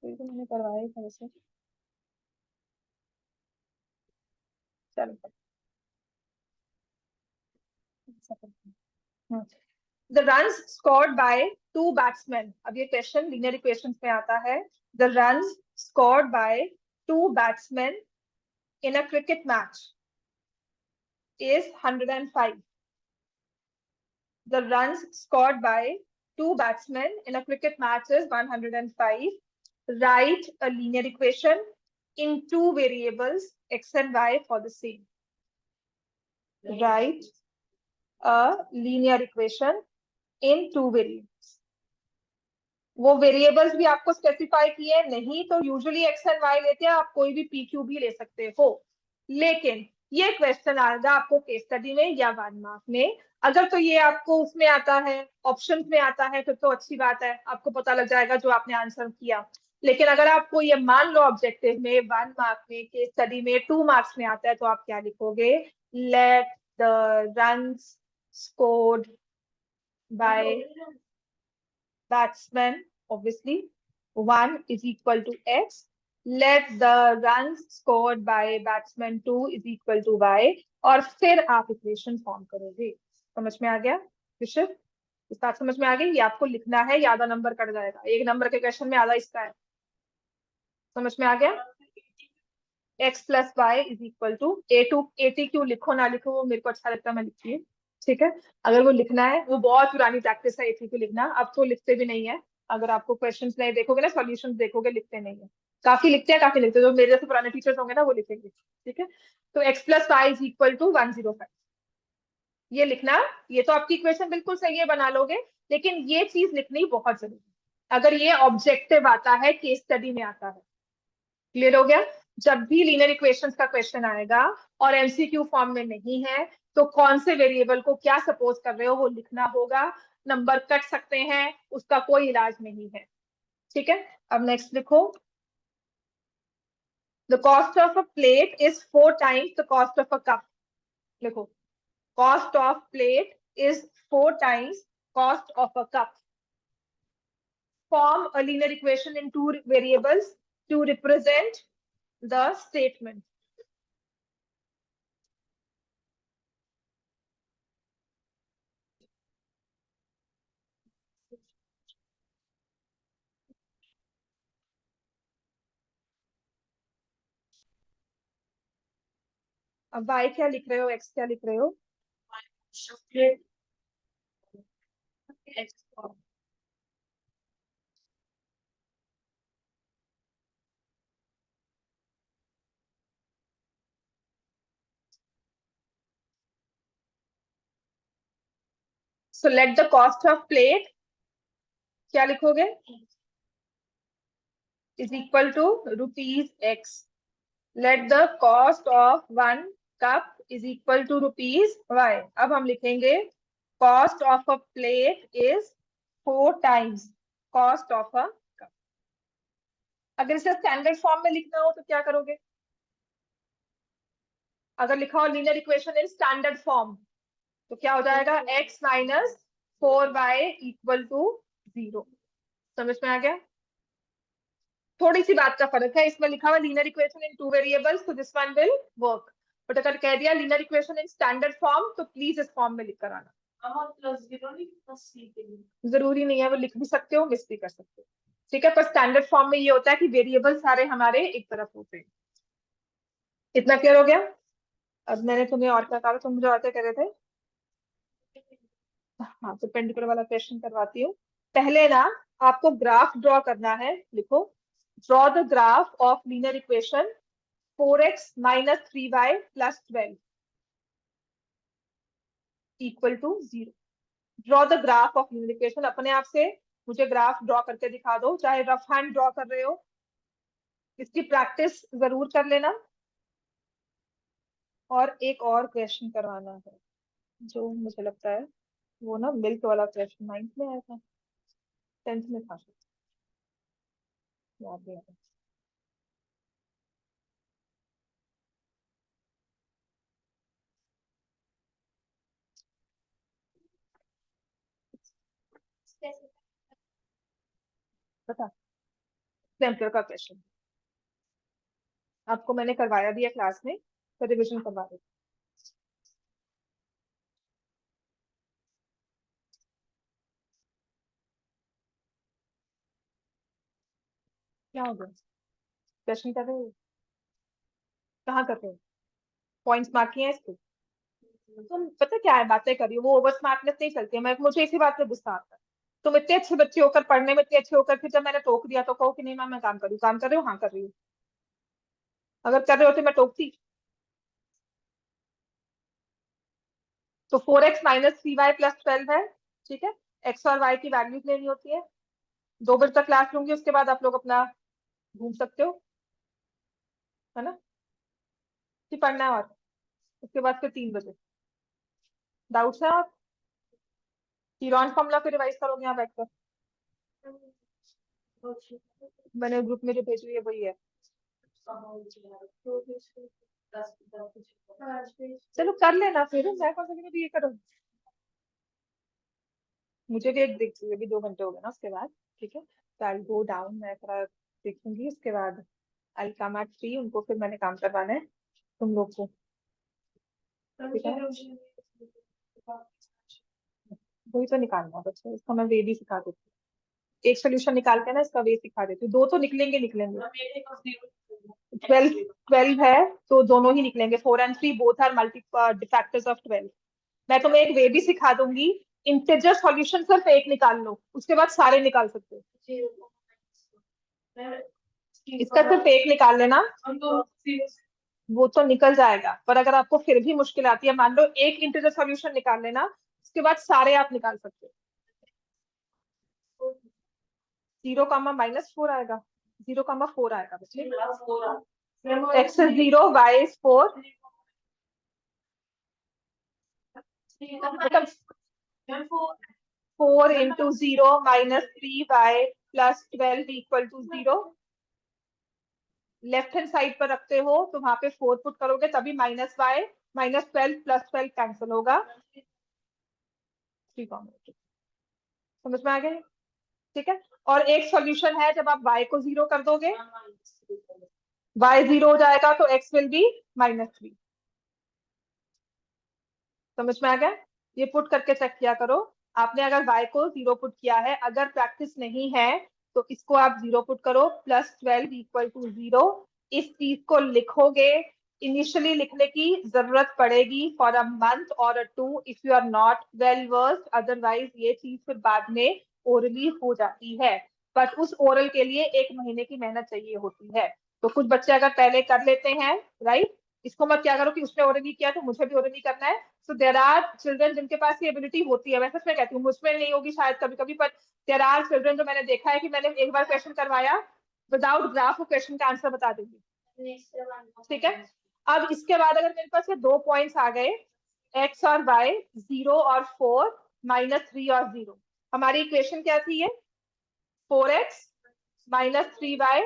तो मैंने करवाया था वैसे. चलो. The runs scored by two batsmen. अब ये क्वेश्चन linear equations में आता है. The runs scored by two batsmen in a cricket match is 105. The runs scored by two batsmen in a cricket match is 105. Write a linear equation in two variables x and y for the same. Write a linear equation in two variables. वो variables भी आपको specify किए हैं, नहीं तो usually x and Y लेते हैं, आप कोई भी पी क्यू भी ले सकते हो, लेकिन ये क्वेश्चन आएगा आपको केस स्टडी में या 1 मार्क में। अगर तो ये आपको उसमें आता है, ऑप्शंस में आता है, फिर तो अच्छी बात है, आपको पता लग जाएगा जो आपने आंसर किया। लेकिन अगर आपको ये मान लो ऑब्जेक्टिव में 1 मार्क में, केस स्टडी में 2 मार्क्स में आता है, तो आप क्या लिखोगे? Let the runs scored by batsman, obviously 1 is equal to x. Let the runs scored by batsman 2 is equal to y. और फिर आप इक्वेशन फॉर्म करोगे। समझ में आ गया ऋषभ? इस बात समझ में आ गई? ये आपको लिखना है, या आधा नंबर कट जाएगा, 1 नंबर के क्वेश्चन में आधा इसका है। समझ में आ गया? x plus Y is equal to A T Q लिखो ना लिखो वो मेरे को अच्छा लगता है, मैं लिखती हूँ, ठीक है। अगर वो लिखना है, वो बहुत पुरानी प्रैक्टिस है ए टी क्यू लिखना, अब तो लिखते भी नहीं है। अगर आपको क्वेश्चंस नहीं देखोगे ना, सॉल्यूशंस देखोगे, लिखते नहीं है। काफी लिखते हैं, काफी लिखते हैं, जो मेरे जैसे पुराने टीचर्स होंगे ना वो लिखेंगे, ठीक है। तो x plus Y is equal to 105, ये लिखना। ये तो आपकी इक्वेशन बिल्कुल सही है, बना लोगे, लेकिन ये चीज लिखनी बहुत जरूरी है अगर ये ऑब्जेक्टिव आता है, केस स्टडी में आता है। क्लियर हो गया? जब भी लीनियर इक्वेशंस का क्वेश्चन आएगा और एमसीक्यू फॉर्म में नहीं है, तो कौन से वेरिएबल को क्या सपोज कर रहे हो वो लिखना होगा। नंबर कट सकते हैं, उसका कोई इलाज नहीं है, ठीक है। अब नेक्स्ट लिखो, the cost of a plate is 4 times the cost of a cup. लिखो, cost of plate is 4 times cost of a cup. Form a linear equation in two variables to represent the statement. अब y क्या लिख रहे हो, x क्या लिख रहे हो? So let the cost of plate क्या लिखोगे? Is equal to rupees x. Let the cost of 1 cup is equal to rupees y. अब हम लिखेंगे cost of a plate is 4 times cost of a cup. अगर इसे standard form में लिखना हो तो क्या करोगे? अगर लिखा हो linear equation in standard form तो क्या हो जाएगा? x minus 4y equal to 0। समझ में आ गया? थोड़ी सी बात का फर्क है, इसमें लिखा हुआ linear equation in two variables, तो this one will work. But अगर कह दिया linear equation in standard form तो प्लीज इस फॉर्म में लिख कर आना। जरूरी नहीं है, वो लिख भी सकते हो, मिस भी कर सकते हो, ठीक है। पर स्टैंडर्ड फॉर्म में ये होता है कि वेरिएबल सारे हमारे एक तरफ होते हैं। इतना क्लियर हो गया? अब मैंने तुम्हें और क्या कहा, तुम मुझे और क्या कह रहे थे? हाँ, तो पेंडिकुलर वाला क्वेश्चन करवाती हूँ। पहले ना आपको ग्राफ ड्रॉ करना है। लिखो, draw the graph of linear equation 4x minus 3y plus 12 equal to 0. Draw the graph of linear equation. अपने आप से मुझे ग्राफ ड्रॉ करके दिखा दो, चाहे रफ हैंड ड्रॉ कर रहे हो, इसकी प्रैक्टिस जरूर कर लेना। और एक और क्वेश्चन करवाना है जो मुझे लगता है वो ना मिल्क वाला क्वेश्चन 9th में आया था, 10th में था, याद नहीं आ रहा। बता, टेम्परेचर का क्वेश्चन आपको मैंने करवाया भी है क्लास में, तो रिविजन करवा दो। क्या हो गया? क्वेश्चन कर रहे हो? कहाँ कर रहे हो? पॉइंट्स मार्क किए हैं इसको? तुम पता क्या है बातें कर रही हो, वो ओवर स्मार्टनेस नहीं चलती है। मैं मुझे इसी बात पे गुस्सा आता है। तुम इतने अच्छे बच्चे होकर, पढ़ने में इतने अच्छे होकर, फिर जब मैंने टोक दिया तो कहो कि नहीं मैम मैं काम कर रही हूँ। काम कर रही हूँ, हाँ कर रही हूँ। अगर कर रहे होते मैं टोकती। तो 4x माइनस 3y प्लस 12 है, ठीक है। x और y की वैल्यूज लेनी होती है। 2 बजे तक क्लास लूंगी, उसके बाद आप लोग अपना घूम सकते हो, है ना। फिर पढ़ना है, और उसके बाद फिर 3 बजे। डाउट्स है आप? कीरॉन फॉर्मूला फिर रिवाइज करोगे यहाँ बैठकर? मैंने ग्रुप में जो भेजी है वही है। चलो कर लेना फिर, मैं कौन सा भी ये करूँ। मुझे भी एक देखती है, अभी 2 घंटे हो गए ना उसके बाद, ठीक है। तो आई गो डाउन, मैं थोड़ा देखूंगी, उसके बाद आई कम एट 3। उनको फिर मैंने काम करवाना है तुम लोग को, ठीक है। वही तो निकालना है बच्चे, इसका मैं वे भी सिखा देती हूँ। एक सोल्यूशन निकाल के ना इसका वे सिखा देती हूँ। 2 तो निकलेंगे निकलेंगे। 12 है तो दोनों ही निकलेंगे। 4 and 3 both are multi factors of 12। मैं तुम्हें एक वे भी सिखा दूंगी। इंटीजर सॉल्यूशन सिर्फ एक निकाल लो, उसके बाद सारे निकाल सकते हो। इसका सिर्फ एक निकाल लेना, वो तो निकल जाएगा। पर अगर आपको फिर भी मुश्किल आती है, मान लो एक इंटीजर सॉल्यूशन निकाल लेना, उसके बाद सारे आप निकाल सकते हो। 0, -4 आएगा। 0, 4 आएगा बच्चे। x is 0, y is 4। मतलब 4 into 0 minus 3y plus 12 equal to 0। Left hand side पर रखते हो तो वहां पे 4 पुट करोगे, तभी -y -12 + 12 कैंसिल होगा। 3 कॉम्बिनेशन समझ में आ गया, ठीक है। और एक सॉल्यूशन है, जब आप y को 0 कर दोगे, y 0 हो जाएगा तो x विल बी -3। समझ में आ गया। ये पुट करके चेक किया करो। आपने अगर y को 0 पुट किया है, अगर प्रैक्टिस नहीं है तो इसको आप 0 पुट करो, +12 इक्वल टू 0। इस चीज को लिखोगे। इनिशियली लिखने की जरूरत पड़ेगी फॉर अ मंथ और a 2 if you are not well versed. Otherwise ये चीज फिर बाद में ओरली हो जाती है। बट उस ओरल के लिए 1 महीने की मेहनत चाहिए होती है। तो कुछ बच्चे अगर पहले कर लेते हैं, राइट, इसको मत क्या करो कि उसने ओरली किया तो मुझे भी ओरली करना है। सो देयर आर चिल्ड्रन जिनके पास ये एबिलिटी होती है। वैसे मैं कहती हूँ मुझमें नहीं होगी शायद कभी कभी, पर देयर आर चिल्ड्रन जो मैंने देखा है कि मैंने एक बार क्वेश्चन करवाया, विदाउट ग्राफ क्वेश्चन का आंसर बता देंगे, ठीक है। अब इसके बाद अगर मेरे पास ये 2 पॉइंट्स आ गए, x और y, 0 और 4, -3 और 0। हमारी इक्वेशन क्या थी ये? 4x -3y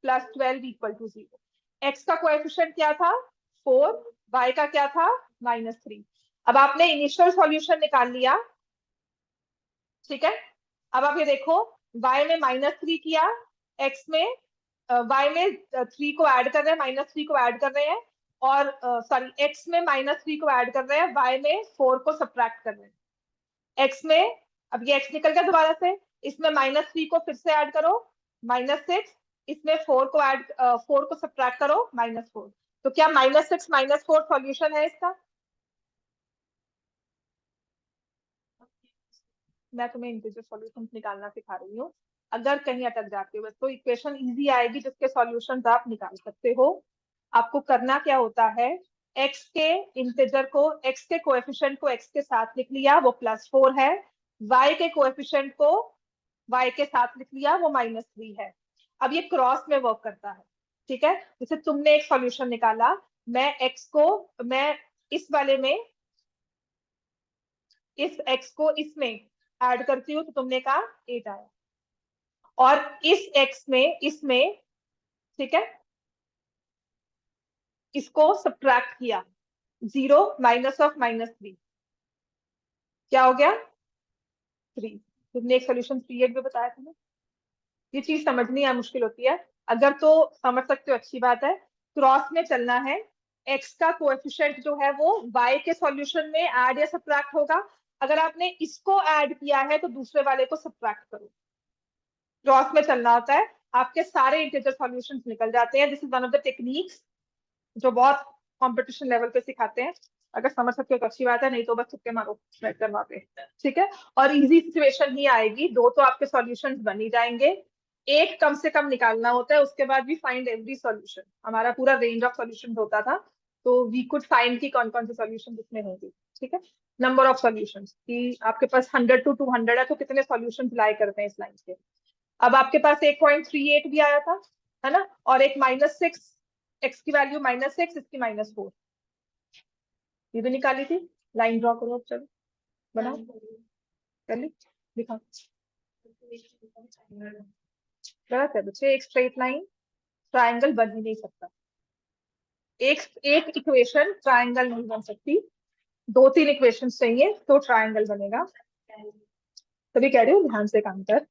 + 12 equal to 0। x का कोएफिशिएंट क्या था? 4। y का क्या था? -3। अब आपने इनिशियल सॉल्यूशन निकाल लिया, ठीक है। अब आप ये देखो, y में -3 किया, x में y में 3 को ऐड कर रहे हैं, -3 को ऐड कर रहे हैं, और सॉरी x में -3 को ऐड कर रहे हैं, y में 4 को सब्ट्रैक्ट कर रहे हैं। x में, अब ये x निकल गया दोबारा से, इसमें -3 को फिर से ऐड करो, -6। इसमें 4 को ऐड 4 को सब्ट्रैक्ट करो, -4। तो क्या -6 -4 सॉल्यूशन है इसका? मैं तुम्हें इंटीजर सॉल्यूशंस निकालना सिखा रही हूँ। अगर कहीं अटक जाते हो तो इक्वेशन इजी आएगी जिसके सॉल्यूशंस आप निकाल सकते हो। आपको करना क्या होता है, x के इंटीजर को, x के कोएफिशिएंट को x के साथ लिख लिया, वो +4 है। y के कोएफिशिएंट को y के साथ लिख लिया, वो -3 है। अब ये क्रॉस में वर्क करता है, ठीक है। जैसे तुमने एक सॉल्यूशन निकाला, मैं x को, मैं इस वाले में इस x को इसमें ऐड करती हूँ तो तुमने कहा 8 आया, और इस x में इसमें, ठीक है, इसको सब्ट्रैक्ट किया, 0 -3, क्या हो गया? 3। तुमने एक सोल्यूशन 3 में बताया था ना। ये चीज समझनी है, मुश्किल होती है। अगर तो समझ सकते हो अच्छी बात है। क्रॉस में चलना है, x का कोएफिशिएंट जो है वो y के सॉल्यूशन में ऐड या सब्ट्रैक्ट होगा। अगर आपने इसको ऐड किया है तो दूसरे वाले को सब्ट्रैक्ट करो। क्रॉस में चलना होता है, आपके सारे इंटीजर सॉल्यूशंस निकल जाते हैं। This is one of the techniques जो बहुत कंपटीशन लेवल पे सिखाते हैं। अगर समझ सकते हो तो अच्छी बात है, नहीं तो बस तुक्के मारो वेक्टर वहां पे, ठीक है। और इजी सिचुएशन ही आएगी, दो तो आपके सॉल्यूशंस बन ही जाएंगे, एक कम से कम निकालना होता है, उसके बाद भी फाइंड एवरी सॉल्यूशन, हमारा पूरा रेंज ऑफ सॉल्यूशन होता था, तो वी कुड फाइंड की कौन कौन से सॉल्यूशन इसमें होंगे, ठीक है। नंबर ऑफ सॉल्यूशंस कि आपके पास 100 to 200 है, तो कितने सॉल्यूशंस लाई करते हैं इस लाइन के। अब आपके पास 1.38 भी आया था, है ना, और एक -6, एक्स की वैल्यू -6, इसकी -4, ये भी निकाली थी। लाइन ड्रॉ करो, अब चलो बनाओ, कर ली, दिखाओ। गलत है बच्चे, एक स्ट्रेट लाइन ट्रायंगल बन ही नहीं सकता, एक एक इक्वेशन ट्रायंगल नहीं बन सकती, दो तीन इक्वेशन चाहिए तो ट्रायंगल बनेगा। तभी कह रही हूँ ध्यान से काम कर।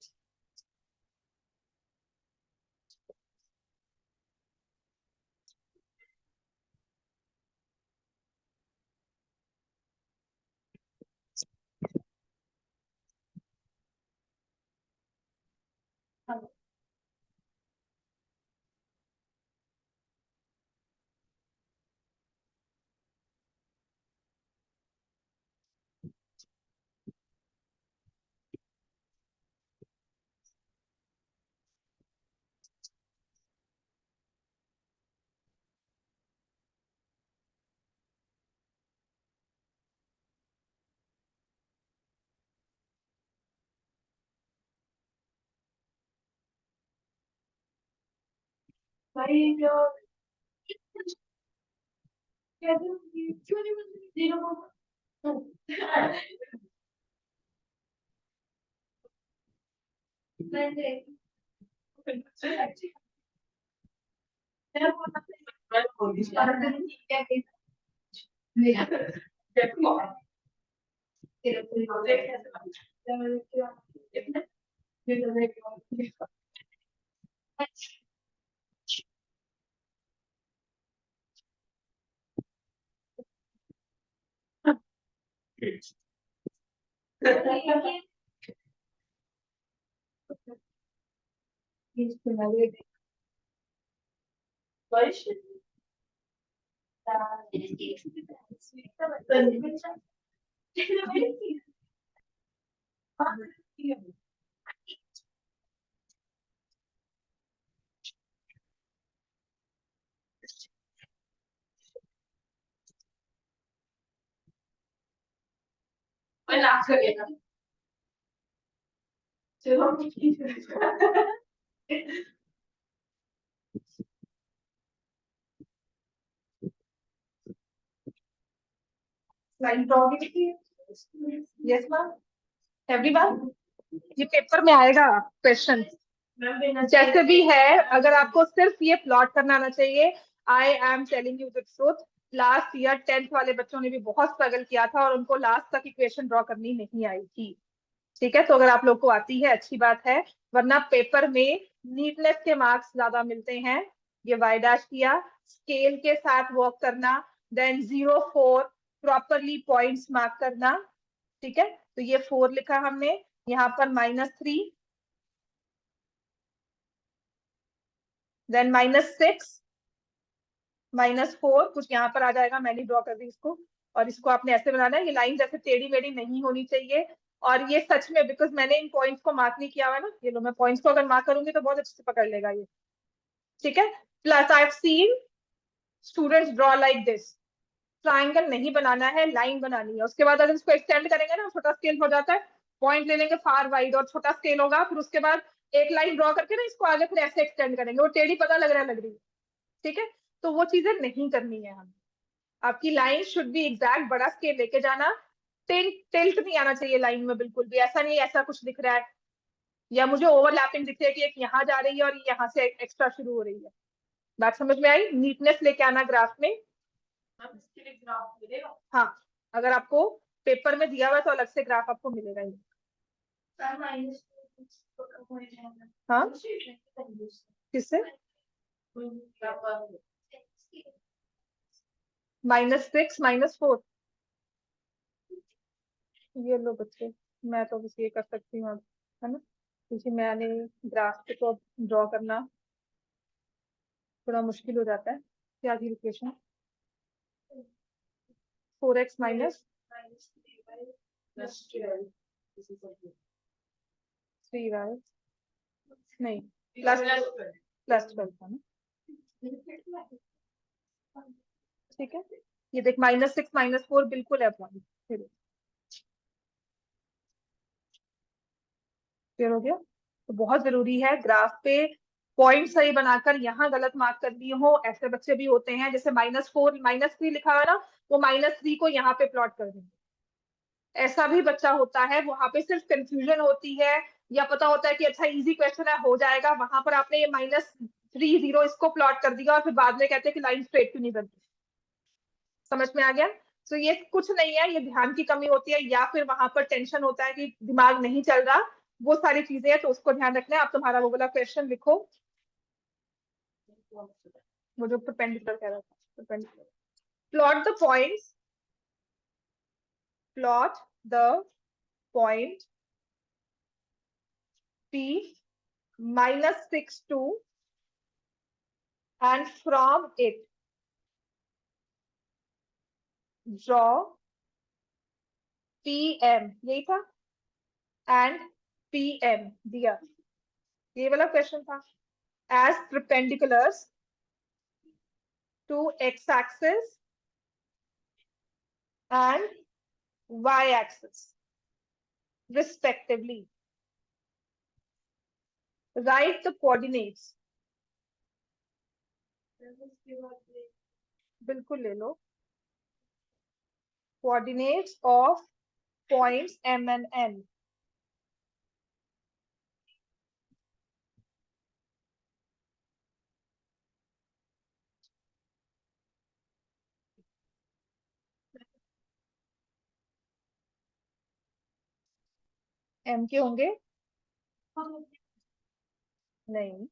भाई जो क्यों नहीं बन लाइन ड्रॉ की थी, यस मैम, एवरीवन, ये पेपर में आएगा क्वेश्चन जैसे भी है, अगर आपको सिर्फ ये प्लॉट करना आना चाहिए। I am telling you the truth, last year 10th वाले बच्चों ने भी बहुत स्ट्रगल किया था और उनको लास्ट तक इक्वेशन ड्रॉ करनी नहीं आई थी, ठीक है। तो अगर आप लोग को आती है अच्छी बात है, वरना पेपर में नीटनेस के मार्क्स ज्यादा मिलते हैं। ये वाई डैश किया, स्केल के साथ वर्क करना, देन 0 4 प्रॉपरली पॉइंट्स मार्क करना, ठीक है। तो ये 4 लिखा हमने, यहाँ पर -3, देन -6, -4, कुछ यहाँ पर आ जाएगा, मैंने ड्रॉ कर दी इसको, और इसको आपने ऐसे बनाना है, ये लाइन जैसे टेढ़ी मेढ़ी नहीं होनी चाहिए। और ये सच में, बिकॉज मैंने इन पॉइंट्स को मार्क नहीं किया हुआ है ना, ये लो, मैं पॉइंट्स को अगर मार्क करूंगी तो बहुत अच्छे से पकड़ लेगा ये, ठीक है। Plus I have seen students draw like this, triangle नहीं बनाना है, लाइन बनानी है। उसके बाद अगर इसको एक्सटेंड करेंगे ना, छोटा स्केल हो जाता है, पॉइंट ले लेंगे फार वाइड और छोटा स्केल होगा, फिर उसके बाद एक लाइन ड्रॉ करके ना इसको आगे फिर ऐसे एक्सटेंड करेंगे, वो टेढ़ी पता लग रहा है, लग रही है, ठीक है। तो वो चीजें नहीं करनी है हमें, आपकी लाइन शुड बी एग्जैक्ट, बड़ा स्केल लेके जाना, टिल्ट नहीं आना चाहिए लाइन में बिल्कुल भी, ऐसा नहीं ऐसा कुछ दिख रहा है, या मुझे ओवरलैपिंग दिख रही है कि एक यहाँ जा रही है और यहाँ से एक्स्ट्रा शुरू हो रही है। बात समझ में आई, नीटनेस लेके आना ग्राफ में। हाँ, अगर आपको पेपर में दिया हुआ तो अलग से ग्राफ आपको मिलेगा ही। हाँ, किससे -6 -4, ये लो बच्चे, मैं तो बस ये कर सकती हूँ अब, है ना, क्योंकि मैंने ग्राफ पे तो ड्रॉ करना थोड़ा मुश्किल हो जाता है। क्या थी equation, 4x minus minus 3y plus 12. This is okay. 3y नहीं Plus प्लस 12. +12 था ना, ठीक है। ये देख -6 -4 बिल्कुल है पॉइंट, क्लियर हो गया। तो बहुत जरूरी है ग्राफ पे पॉइंट सही बनाकर यहाँ गलत मार्क कर दिए हो, ऐसे बच्चे भी होते हैं, जैसे -4 -3 लिखा हुआ ना, वो -3 को यहाँ पे प्लॉट कर देंगे, ऐसा भी बच्चा होता है। वहां पे सिर्फ कंफ्यूजन होती है, या पता होता है कि अच्छा इजी क्वेश्चन है हो जाएगा, वहां पर आपने ये -3 0 इसको प्लॉट कर दिया और फिर बाद में कहते हैं कि लाइन स्ट्रेट क्यों नहीं बनती। समझ में आ गया। तो ये कुछ नहीं है, ये ध्यान की कमी होती है, या फिर वहां पर टेंशन होता है कि दिमाग नहीं चल रहा, वो सारी चीजें हैं, तो उसको ध्यान रखना है। आप तुम्हारा वो वाला क्वेश्चन लिखो, वो जो परपेंडिकुलर कह रहा था, perpendicular. Plot the points, plot the point P -6 2 and from it draw PM, यही था, and PM दिया, ये वाला क्वेश्चन था। as perpendiculars to x-axis and y-axis respectively. Write the coordinates. बिल्कुल ले लो, coordinates of points M and N. M के होंगे नहीं,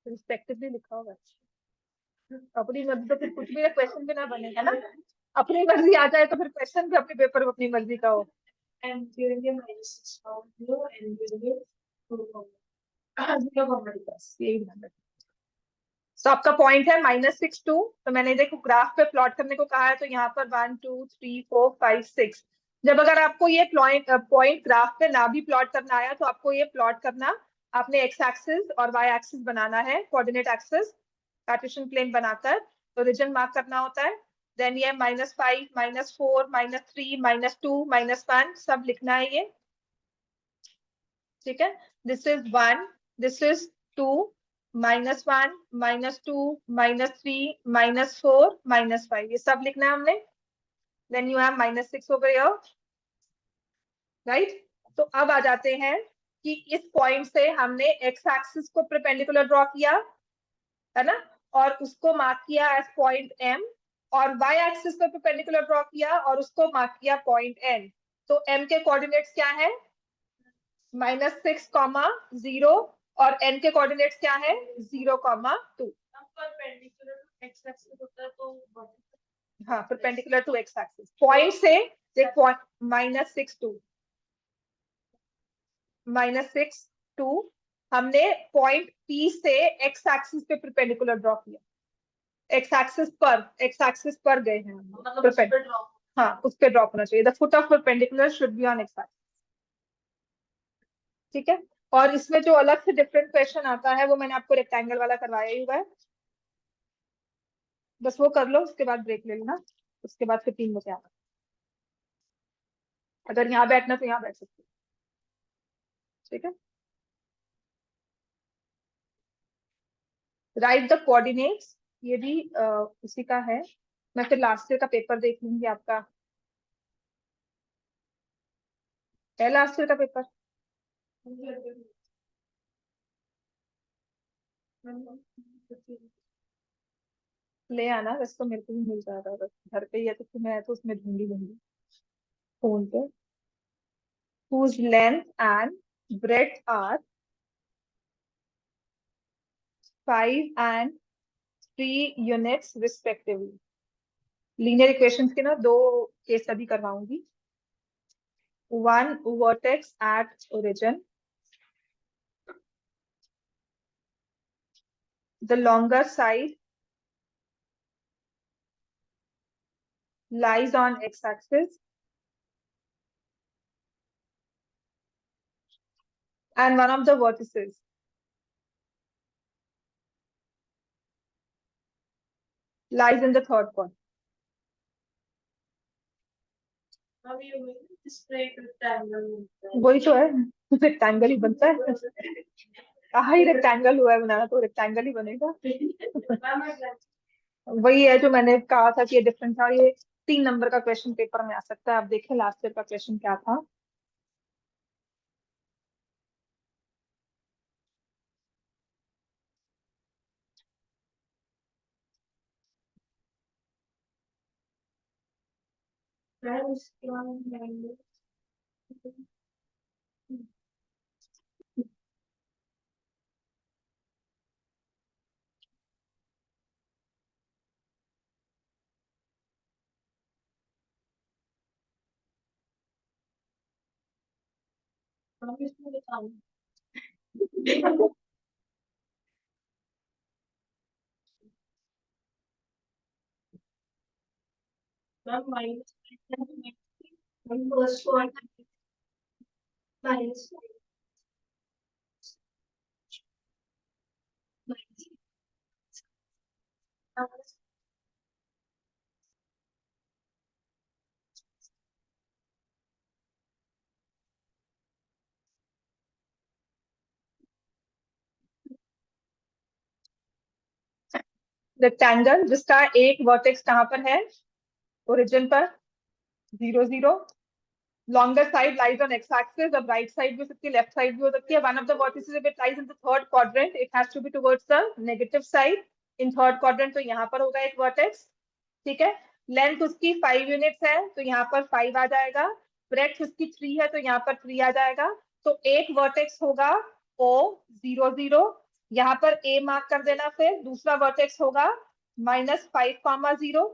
रिस्पेक्टिवली लिखा होगा। अपनी मर्जी तो फिर कुछ भी क्वेश्चन भी ना बनेगा ना, अपनी मर्जी आ जाए तो फिर क्वेश्चन भी अपने पेपर में अपनी मर्जी का हो। And during the -6 pound 0 and during the 0 बस यही ध्यान रखना। तो आपका पॉइंट है -6 2, तो मैंने देखो ग्राफ पे प्लॉट करने को कहा है, तो यहाँ पर 1 2 3 4 5 6। जब अगर आपको ये पॉइंट ग्राफ पे ना भी प्लॉट करना आया, तो आपको ये प्लॉट करना, आपने एक्स एक्सिस और वाई एक्सिस बनाना है, कोऑर्डिनेट एक्सिस कार्टेशियन प्लेन बनाकर, तो रीजन मार्क करना होता है। देन ये -5 -4 -3 -2 -1 सब लिखना है ये, ठीक है। दिस इज 1, दिस इज 2 -1 -2 -3 -4 -5, ये सब लिखना है हमने। देन यू हैव -6 हो गए, राइट। तो अब आ जाते हैं कि इस पॉइंट से हमने एक्स एक्सिस को परपेंडिकुलर ड्रॉ किया है ना, और उसको मार्क किया एज पॉइंट एम, और वाई एक्सिस पे परपेंडिकुलर ड्रॉ किया और उसको मार्क किया पॉइंट एन। तो एम के कोऑर्डिनेट्स क्या है, -6, 0, और n के कोऑर्डिनेट्स क्या है, 0, 2। perpendicular to x axis होता है तो हाँ, perpendicular to X axis. Point से देख, पॉइंट -6 2 -6 2 हमने पॉइंट P से एक्स एक्सिस पे परपेंडिकुलर ड्रॉ किया, एक्स एक्सिस पर गए हैं हम, मतलब उस पे drop हाँ उस पे ड्रॉप होना चाहिए। The foot of perpendicular should be on x axis, ठीक है। और इसमें जो अलग से डिफरेंट क्वेश्चन आता है, वो मैंने आपको रेक्टेंगल वाला करवाया ही हुआ है, बस वो कर लो, उसके बाद ब्रेक ले लेना, उसके बाद फिर 3 बजे आना। अगर यहाँ बैठना तो यहाँ बैठ सकते हो, ठीक है। राइट द कोऑर्डिनेट्स, ये भी उसी का है। मैं फिर लास्ट ईयर का पेपर देख लूंगी, आपका है लास्ट ईयर का पेपर, ले आना। वैसे तो मेरे को भी मिल जाएगा, बस घर पे ही है, तो मैं तो उसमें ढूंढी दूंगी फोन पे। whose length and breadth are 5 and 3 units respectively. Linear equations के ना 2 केस स्टडी करवाऊंगी। One vertex at origin, the longer side lies on x-axis and one of the vertices lies in the third quadrant. अब ये display rectangle वही तो है, rectangle ही बनता है। कहा ही रेक्टेंगल हुआ है बनाना, तो रेक्टेंगल ही बनेगा। वही है जो मैंने कहा था कि ये डिफरेंट था। ये 3 नंबर का क्वेश्चन पेपर में आ सकता है। आप देखें लास्ट ईयर का क्वेश्चन क्या था। रेक्टेंगल जिसका एक वर्टेक्स कहाँ पर है, ओरिजिन पर 0 0, longer side lies on x axis. अब राइट साइड भी हो सकती है, लेफ्ट साइड भी हो सकती है। One of the vertices if it lies in the third quadrant it has to be towards the negative side in third quadrant, तो यहाँ पर होगा एक वर्टेक्स। ठीक है, लेंथ उसकी 5 यूनिट्स है तो यहाँ पर 5 आ जाएगा। ब्रेड्थ उसकी 3 है तो यहाँ पर 3 आ जाएगा। तो एक वर्टेक्स होगा O 0 0, यहाँ पर A मार्क कर देना। फिर दूसरा वर्टेक्स होगा -5, 0।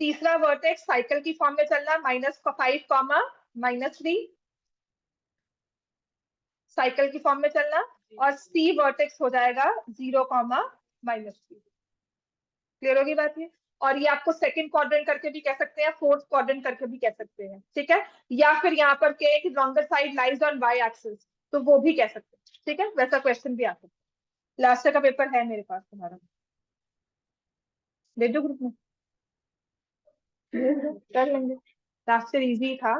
तीसरा वर्टेक्स साइकिल की फॉर्म में चलना, -5, -3 साइकिल की फॉर्म में चलना। और C वर्टेक्स हो जाएगा 0, -3। क्लियर होगी बात ये। और ये आपको सेकंड क्वाड्रेंट करके भी कह सकते हैं, फोर्थ क्वाड्रेंट करके भी कह सकते हैं। ठीक है, या फिर यहाँ पर के longer side lies on Y axis, तो वो भी कह सकते हैं। ठीक है, वैसा क्वेश्चन भी आ सकता है। लास्ट का पेपर है मेरे पास तुम्हारा, भेज दो ग्रुप में, कर लेंगे। लास्ट ईयर इजी था।